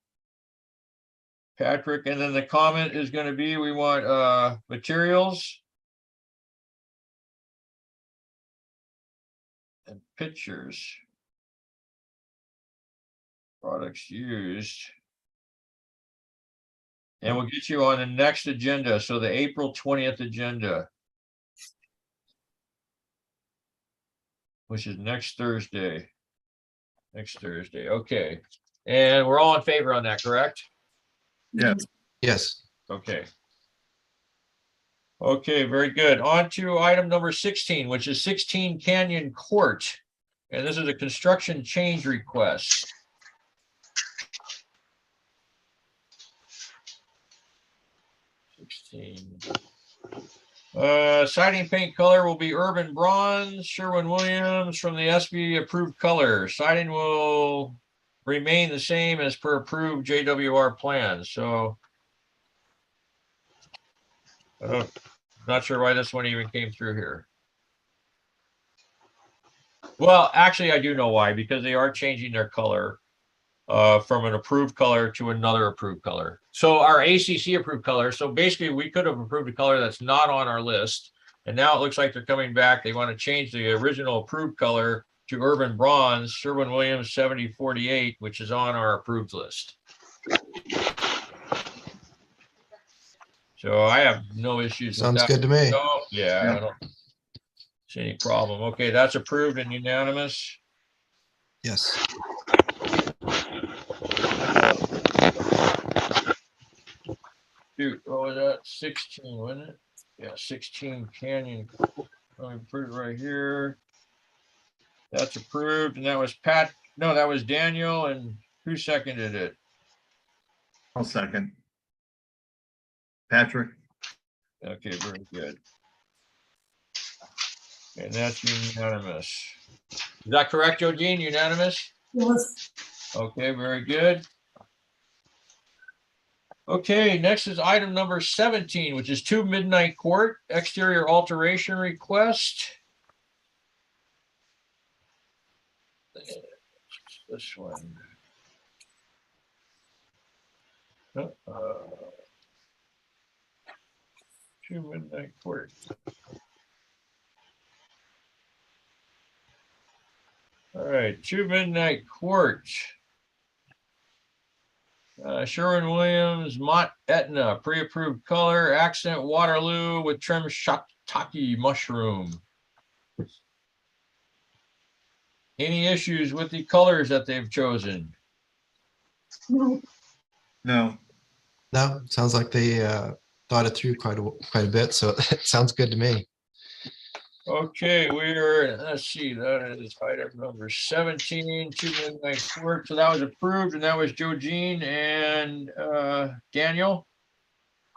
Patrick, and then the comment is gonna be, we want materials and pictures. Products used. And we'll get you on the next agenda, so the April 20th agenda. Which is next Thursday. Next Thursday, okay. And we're all in favor on that, correct? Yes. Yes. Okay. Okay, very good. On to item number 16, which is 16 Canyon Court. And this is a construction change request. Siding paint color will be urban bronze, Sherwin-Williams from the SB approved color. Siding will remain the same as per approved JWR plans. So not sure why this one even came through here. Well, actually, I do know why, because they are changing their color from an approved color to another approved color. So our ACC approved color. So basically, we could have approved a color that's not on our list. And now it looks like they're coming back. They want to change the original approved color to urban bronze, Sherwin-Williams 7048, which is on our approved list. So I have no issues with Sounds that. good to me. Oh, yeah, I don't see any problem. Okay, that's approved and unanimous. Yes. Shoot, what was that? 16, wasn't it? Yeah, 16 Canyon. Let me put it right here. That's approved, and that was Pat. No, that was Daniel, and who seconded it? I'll second. Patrick. Okay, very good. And that's unanimous. Is that correct, Eugene? Unanimous? Yes. Okay, very good. Okay, next is item number 17, which is 2 Midnight Court, exterior alteration request. This one. 2 Midnight Court. All right, 2 Midnight Court. Sherwin-Williams, Mott Etna, pre-approved color, accent Waterloo with trim shiitake mushroom. Any issues with the colors that they've chosen? No. No. No, sounds like they thought it through quite a bit. So it sounds good to me. Okay, let's see, that is item number 17, 2 Midnight Court. So that was approved, and that was Joe Jean and Daniel.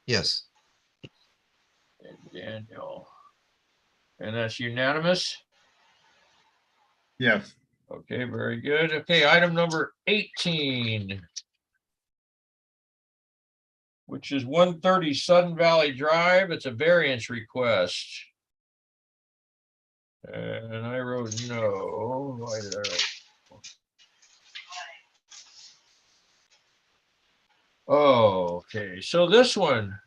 Yes. And Daniel. And that's unanimous. Yes. Okay, very good. Okay, item number 18, which is 130 Sudden Valley Drive. It's a variance request. And I wrote no. Why did I write? Oh, okay. So this one.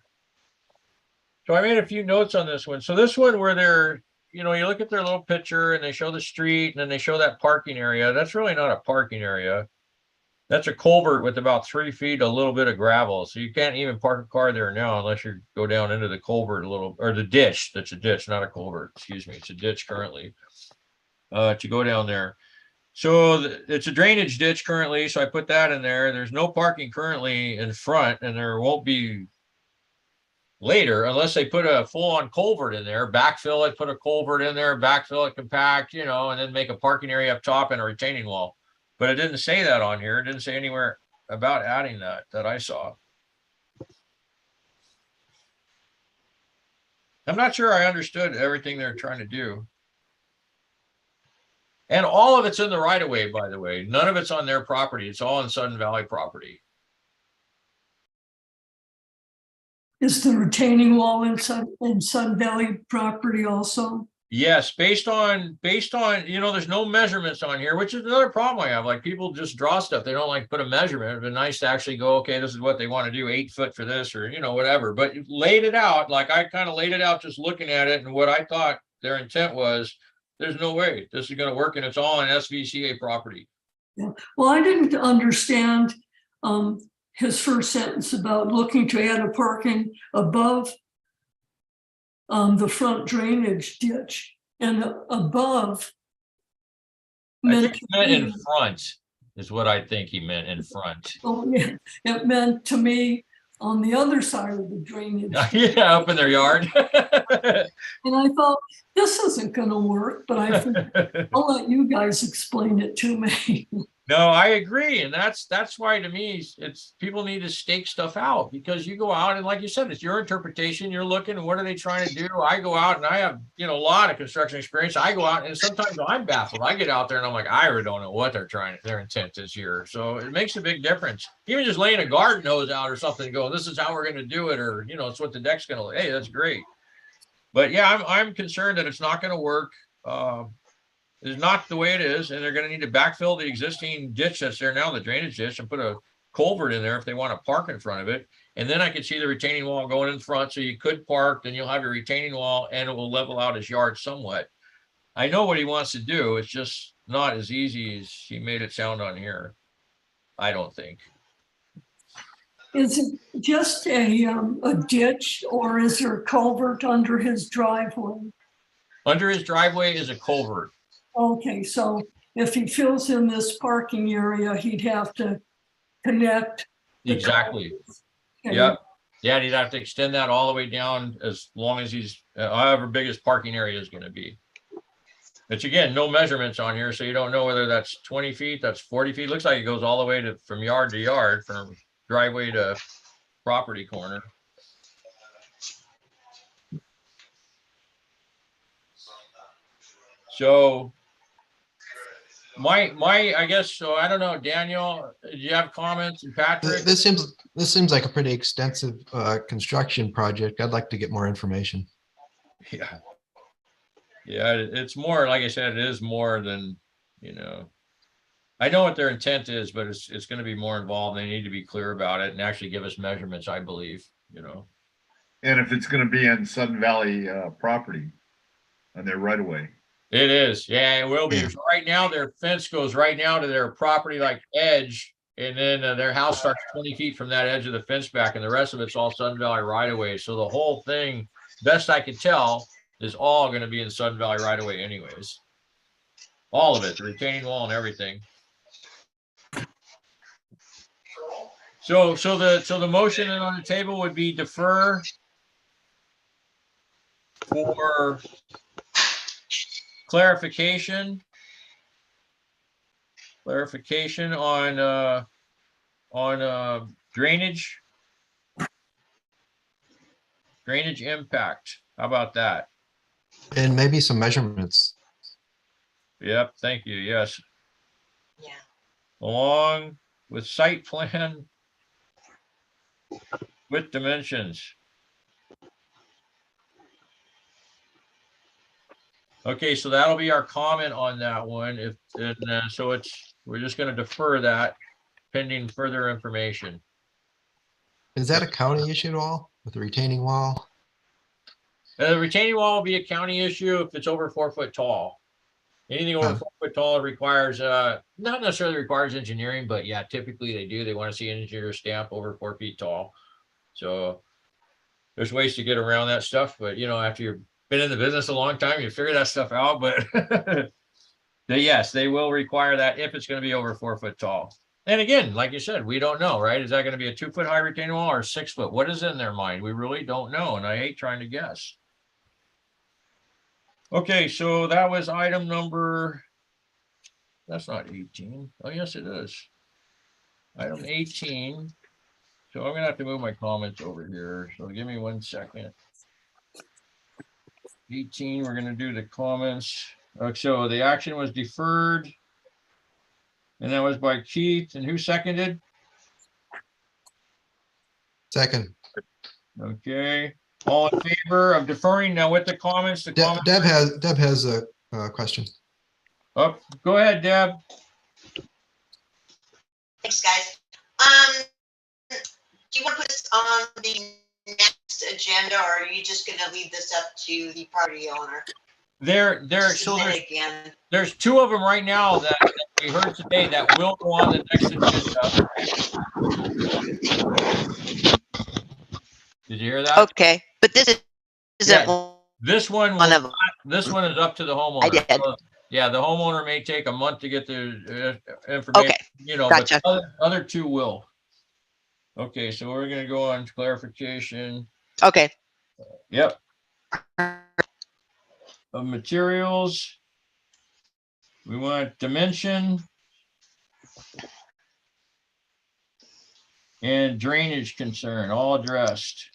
So I made a few notes on this one. So this one where they're, you look at their little picture and they show the street and then they show that parking area. That's really not a parking area. That's a culvert with about 3 feet, a little bit of gravel. So you can't even park a car there now unless you go down into the culvert a little, or the ditch. That's a ditch, not a culvert. Excuse me. It's a ditch currently. To go down there. So it's a drainage ditch currently. So I put that in there. There's no parking currently in front, and there won't be later unless they put a full-on culvert in there, backfill it, put a culvert in there, backfill it, compact, and then make a parking area up top and a retaining wall. But it didn't say that on here. It didn't say anywhere about adding that I saw. I'm not sure I understood everything they're trying to do. And all of it's in the right of way, by the way. None of it's on their property. It's all on Sudden Valley property. Is the retaining wall in Sun Valley property also? Yes, based on, there's no measurements on here, which is another problem I have. Like people just draw stuff. They don't like put a measurement. It'd be nice to actually go, okay, this is what they want to do, 8 foot for this, or, whatever. But you laid it out, like I kind of laid it out just looking at it, and what I thought their intent was, there's no way this is going to work, and it's all on SVCA property. Yeah. Well, I didn't understand his first sentence about looking to add a parking above the front drainage ditch, and above. I think he meant in front is what I think he meant, in front. Oh, yeah, it meant to me on the other side of the drainage. Yeah, up in their yard. And I thought, this isn't gonna work, but I think I'll let you guys explain it to me. No, I agree. And that's why, to me, it's people need to stake stuff out, because you go out and, like you said, it's your interpretation. You're looking and what are they trying to do? I go out and I have, a lot of construction experience. I go out and sometimes I'm baffled. I get out there and I'm like, I really don't know what their intent is here. So it makes a big difference. Even just laying a garden hose out or something and going, this is how we're going to do it. Or, it's what the deck's going to look. Hey, that's great. But yeah, I'm concerned that it's not going to work. Is not the way it is, and they're going to need to backfill the existing ditch that's there now, the drainage ditch, and put a culvert in there if they want to park in front of it. And then I could see the retaining wall going in front, so you could park, then you'll have your retaining wall, and it will level out his yard somewhat. I know what he wants to do. It's just not as easy as he made it sound on here. I don't think. Is it just a ditch, or is there a culvert under his driveway? Under his driveway is a culvert. Okay, so if he fills in this parking area, he'd have to connect. Exactly. Okay. Yep. Yeah, and he'd have to extend that all the way down as long as he's, however big his parking area is going to be. Which again, no measurements on here, so you don't know whether that's 20 feet, that's 40 feet. Looks like it goes all the way from yard to yard, from driveway to property corner. So I guess so. I don't know, Daniel, do you have comments? And Patrick? This seems like a pretty extensive construction project. I'd like to get more information. Yeah. Yeah, it's more, like I said, it is more than, I know what their intent is, but it's going to be more involved. They need to be clear about it and actually give us measurements, I believe, And if it's going to be on Sudden Valley property, on their right of way. It is. Yeah, it will be. Yeah. Right now, their fence goes right now to their property like edge, and then their house starts 20 feet from that edge of the fence back, and the rest of it's all Sudden Valley right of way. So the whole thing, best I could tell, is all going to be in Sudden Valley right of way anyways. All of it, the retaining wall and everything. So the motion on the table would be defer for clarification on drainage impact. How about that? And maybe some measurements. Yep, thank you. Yes. Yeah. Along with site plan with dimensions. Okay, so that'll be our comment on that one. We're just going to defer that pending further information. Is that a county issue at all with the retaining wall? The retaining wall will be a county issue if it's over 4 foot tall. Anything over 4 foot tall requires, not necessarily requires engineering, but yeah, typically they do. They want to see an engineer stamp over 4 feet tall. So there's ways to get around that stuff, but after you've been in the business a long time, you figure that stuff out. But yes, they will require that if it's going to be over 4 foot tall. And again, like you said, we don't know, right? Is that going to be a 2 foot high retaining wall or 6 foot? What is in their mind? We really don't know. And I hate trying to guess. Okay, so that was item number, that's not 18. Oh, yes, it is. Item 18. So I'm gonna have to move my comments over here. So give me 1 second. 18, we're gonna do the comments. So the action was deferred. And that was by Keith. And who seconded? Second. Okay. All in favor of deferring now with the comments, the comments? Deb has a question. Oh, go ahead, Deb. Thanks, guys. Do you want to put this on the next agenda, or are you just gonna leave this up to the property owner? So Submit again. there's two of them right now that we heard today that will go on the next agenda. Did you hear that? Okay, but this isn't This one, one of them. this one is up to the homeowner. I did. So, yeah, the homeowner may take a month to get the information, Okay, you know, gotcha. but the other two will. Okay, so we're gonna go on clarification. Okay. Yep. Of materials. We want dimension. And drainage concern, all addressed.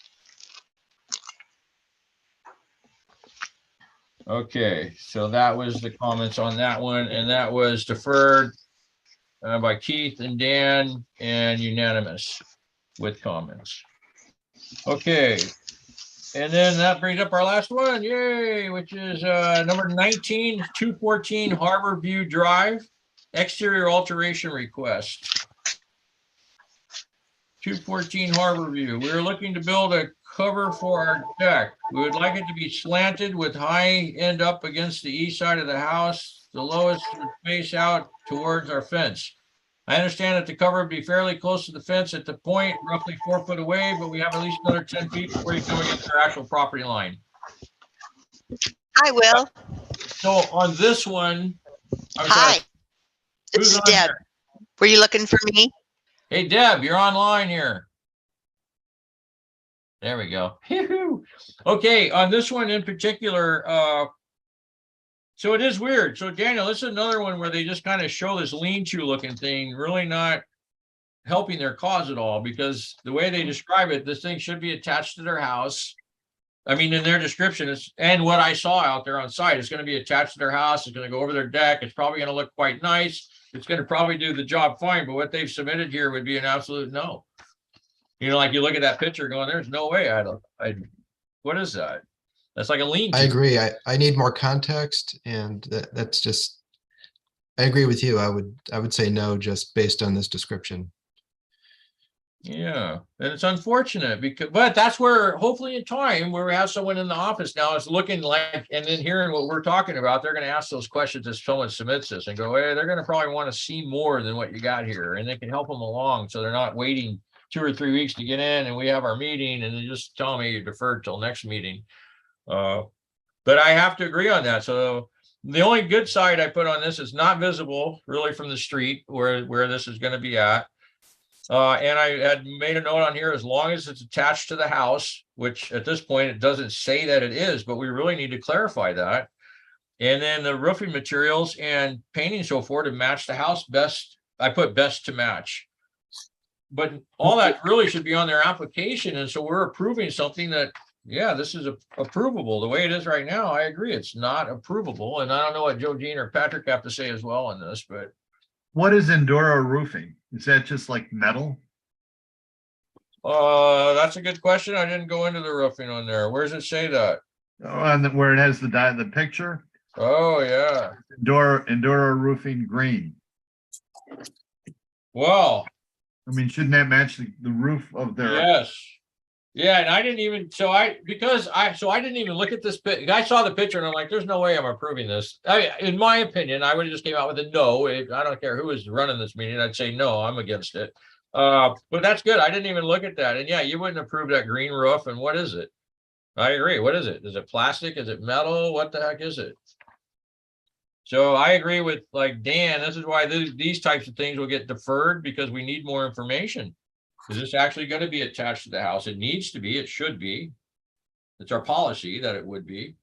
Okay, so that was the comments on that one, and that was deferred by Keith and Dan, and unanimous with comments. Okay, and then that brings up our last one, yay, which is number 19, 214 Harbor View Drive, exterior alteration request. 214 Harbor View. We're looking to build a cover for our deck. We would like it to be slanted with high end up against the east side of the house. The lowest would face out towards our fence. I understand that the cover would be fairly close to the fence at the point, roughly 4 foot away, but we have at least another 10 feet before you come against our actual property line. I will. So on this one, Hi, it's Deb. Were you looking for me? Hey, Deb, you're online here. There we go. Okay, on this one in particular, so it is weird. So Daniel, this is another one where they just kind of show this lean-to looking thing, really not helping their cause at all, because the way they describe it, this thing should be attached to their house. I mean, in their description, it's, and what I saw out there on site, it's going to be attached to their house. It's going to go over their deck. It's probably going to look quite nice. It's going to probably do the job fine, but what they've submitted here would be an absolute no. You know, like you look at that picture going, there's no way what is that? That's like a lean-to. I agree. I need more context, and that's just, I agree with you. I would say no, just based on this description. Yeah, and it's unfortunate because, but that's where hopefully in time where we have someone in the office now is looking like, and then hearing what we're talking about, they're going to ask those questions as someone submits this and go, hey, they're going to probably want to see more than what you got here, and they can help them along so they're not waiting 2 or 3 weeks to get in and we have our meeting and they just tell me you deferred till next meeting. But I have to agree on that. So the only good side I put on this is not visible really from the street where this is going to be at. And I had made a note on here, as long as it's attached to the house, which at this point, it doesn't say that it is, but we really need to clarify that. And then the roofing materials and painting so forth to match the house best. I put best to match. But all that really should be on their application. And so we're approving something that, yeah, this is approvable. The way it is right now, I agree. It's not approvable. And I don't know what Joe Jean or Patrick have to say as well on this, but. What is Enduro roofing? Is that just like metal? That's a good question. I didn't go into the roofing on there. Where does it say that? Oh, and where it has the picture? Oh, yeah. Enduro roofing green. Well, I mean, shouldn't that match the roof of their? yes. Yeah, and I didn't even, I didn't even look at this I saw the picture and I'm like, there's no way I'm approving this. In my opinion, I would have just came out with a no. I don't care who was running this meeting. I'd say, no, I'm against it. But that's good. I didn't even look at that. And yeah, you wouldn't approve that green roof. And what is it? I agree. What is it? Is it plastic? Is it metal? What the heck is it? So I agree with like Dan. This is why these types of things will get deferred, because we need more information. Is this actually going to be attached to the house? It needs to be. It should be. It's our policy that it would be.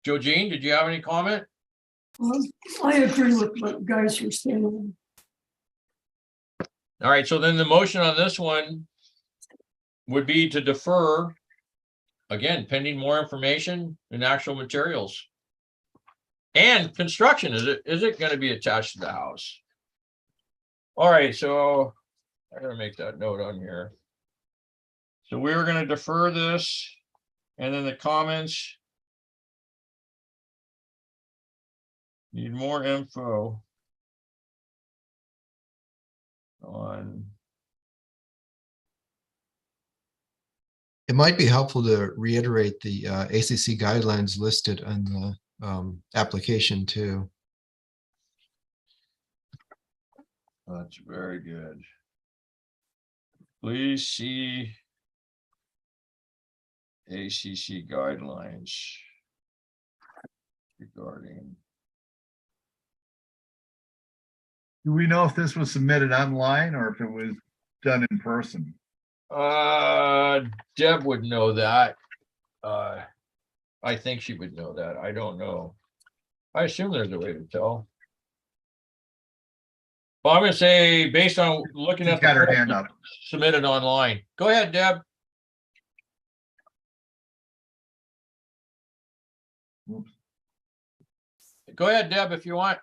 Joe Jean, did you have any comment? I agree with what guys were saying. All right. So then the motion on this one would be to defer, again, pending more information and actual materials. And construction. Is it going to be attached to the house? All right, so I gotta make that note on here. So we were gonna defer this, and then the comments. Need more info on, It might be helpful to reiterate the ACC guidelines listed on the application too. that's very good. Please see ACC guidelines regarding. Do we know if this was submitted online or if it was done in person? Deb would know that. I think she would know that. I don't know. I assume there's a way to tell. Well, I'm gonna say, based on looking She's at got her the hand up. submitted online. Go ahead, Deb. Oops. Go ahead, Deb, if you want.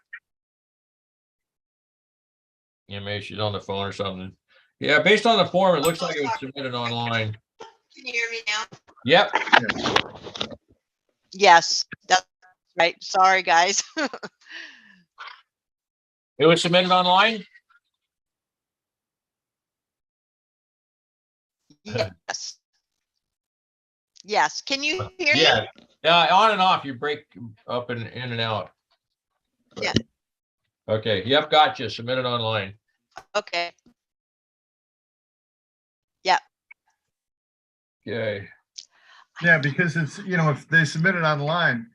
Yeah, maybe she's on the phone or something. Yeah, based on the form, it looks like it was submitted online. Can you hear me now? Yep. Yes, that's right. Sorry, guys. It was submitted online? Yes. Yes. Can you hear me? Yeah. Yeah, on and off. You break up and in and out. Yeah. Okay. Yep. Gotcha. Submitted online. Okay. Okay. Yeah, because it's, if they submit it online,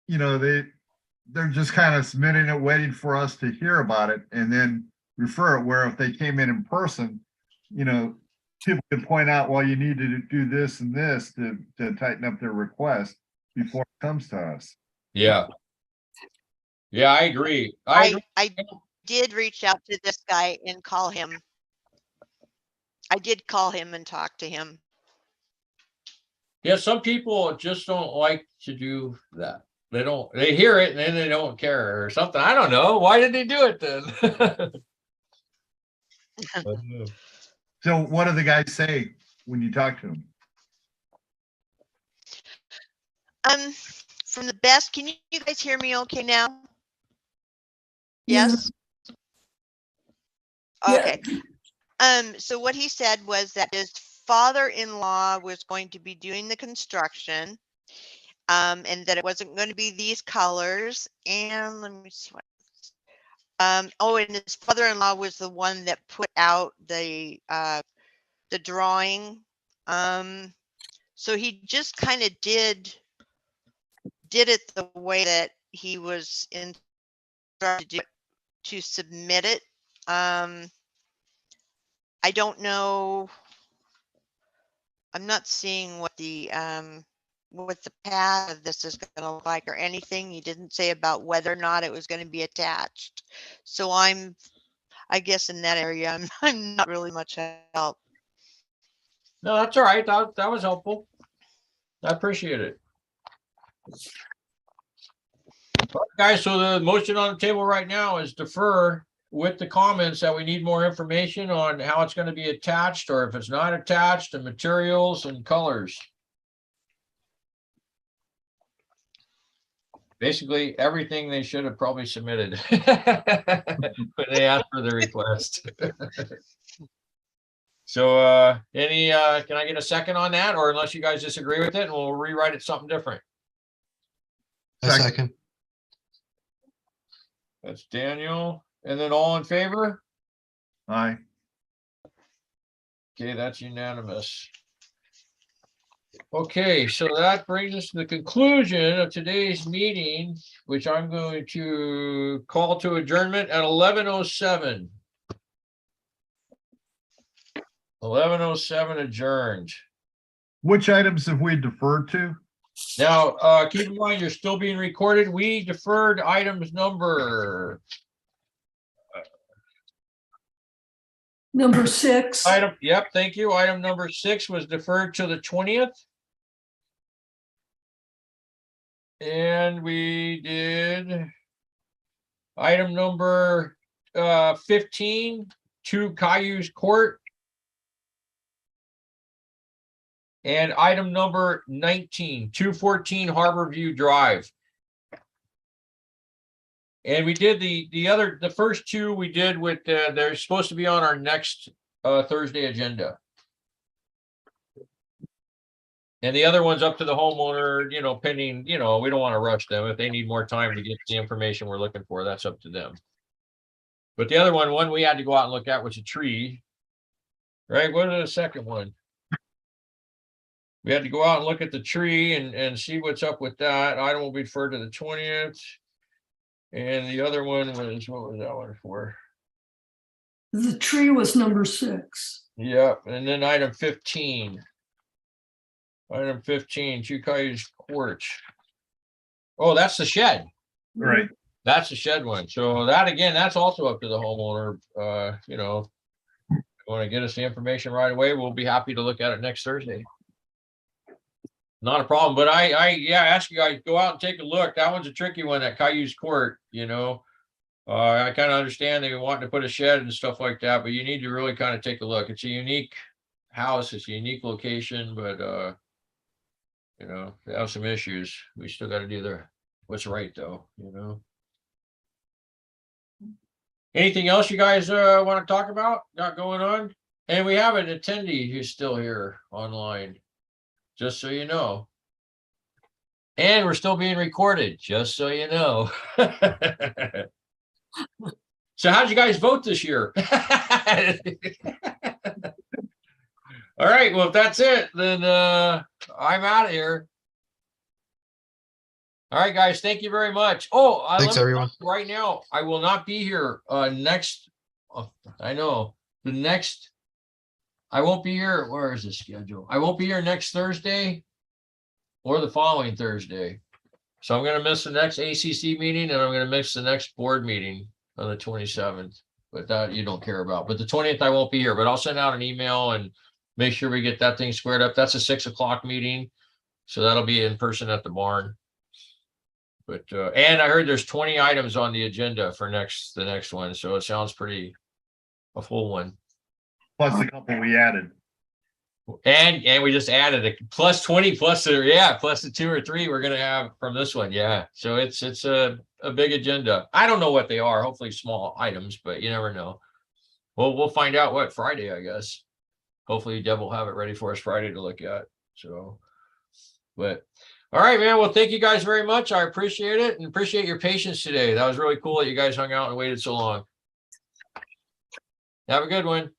they're just kind of submitting it, waiting for us to hear about it and then refer it, where if they came in person, people could point out, well, you need to do this and this to tighten up their request before it comes to us. Yeah. Yeah, I agree. I agree. I did reach out to this guy and call him. I did call him and talk to him. Yeah, some people just don't like to do that. They hear it and then they don't care or something. I don't know. Why did they do it then? So what do the guys say when you talk to them? From the best, can you guys hear me okay now? Yeah. Yes? Yeah. Okay. So what he said was that his father-in-law was going to be doing the construction, and that it wasn't going to be these colors. And let me see what. Oh, and his father-in-law was the one that put out the drawing. So he just kind of did it the way that he was instructed to submit it. I don't know. I'm not seeing what the path of this is going to look like or anything. He didn't say about whether or not it was going to be attached. So I guess in that area, I'm not really much help. No, that's all right. That was helpful. I appreciate it. All right, guys, so the motion on the table right now is defer with the comments that we need more information on how it's going to be attached, or if it's not attached, and materials and colors. Basically, everything they should have probably submitted when they asked for the request. So can I get a second on that, or unless you guys disagree with it and we'll rewrite it something different? A second. That's Daniel. And then all in favor? Aye. Okay, that's unanimous. Okay, so that brings us to the conclusion of today's meeting, which I'm going to call to adjournment at 11:07. 11:07 adjourned. Which items have we deferred to? Now, keep in mind, you're still being recorded. We deferred items number 6. Yep, thank you. Item number 6 was deferred to the 20th. And we did item number 15, 2 Cayuse Court. And item number 19, 214 Harbor View Drive. And we did the first two we did with, they're supposed to be on our next Thursday agenda. And the other one's up to the homeowner, you know, pending, you know, we don't want to rush them. If they need more time to get the information we're looking for, that's up to them. But the other one we had to go out and look at was a tree. Right? What is the second one? We had to go out and look at the tree and see what's up with that. Item will be referred to the 20th. And the other one was, what was that one for? The tree was number 6. Yep. And then item 15. Item 15, Chukai's porch. Oh, that's the shed. Right. That's the shed one. So that again, that's also up to the homeowner. You know, if you want to get us the information right away, we'll be happy to look at it next Thursday. Not a problem. But I ask you guys, go out and take a look. That one's a tricky one at Caillou's Court, you know. I kind of understand they want to put a shed and stuff like that, but you need to really kind of take a look. It's a unique house, it's a unique location, but you know, they have some issues. We still got to do what's right though, you know. Anything else you guys want to talk about? Got going on? And we have an attendee who's still here online, just so you know. And we're still being recorded, just so you know. So how'd you guys vote this year? All right, well, if that's it, then I'm out of here. All right, guys, thank you very much. Oh, Thanks, everyone. Right now, I will not be here next. I know the next. I won't be here. Where is the schedule? I won't be here next Thursday or the following Thursday. So I'm going to miss the next ACC meeting and I'm going to miss the next board meeting on the 27th. But that you don't care about. But the 20th, I won't be here. But I'll send out an email and make sure we get that thing squared up. That's a 6 o'clock meeting. So that'll be in person at the barn. But and I heard there's 20 items on the agenda for the next one. So it sounds pretty a full one. Plus the couple we added. And we just added a plus 20 plus the 2 or 3 we're gonna have from this one. Yeah. So it's a big agenda. I don't know what they are, hopefully small items, but you never know. Well, we'll find out what Friday, I guess. Hopefully Deb will have it ready for us Friday to look at. So but all right, man. Well, thank you guys very much. I appreciate it and appreciate your patience today. That was really cool that you guys hung out and waited so long. Have a good one.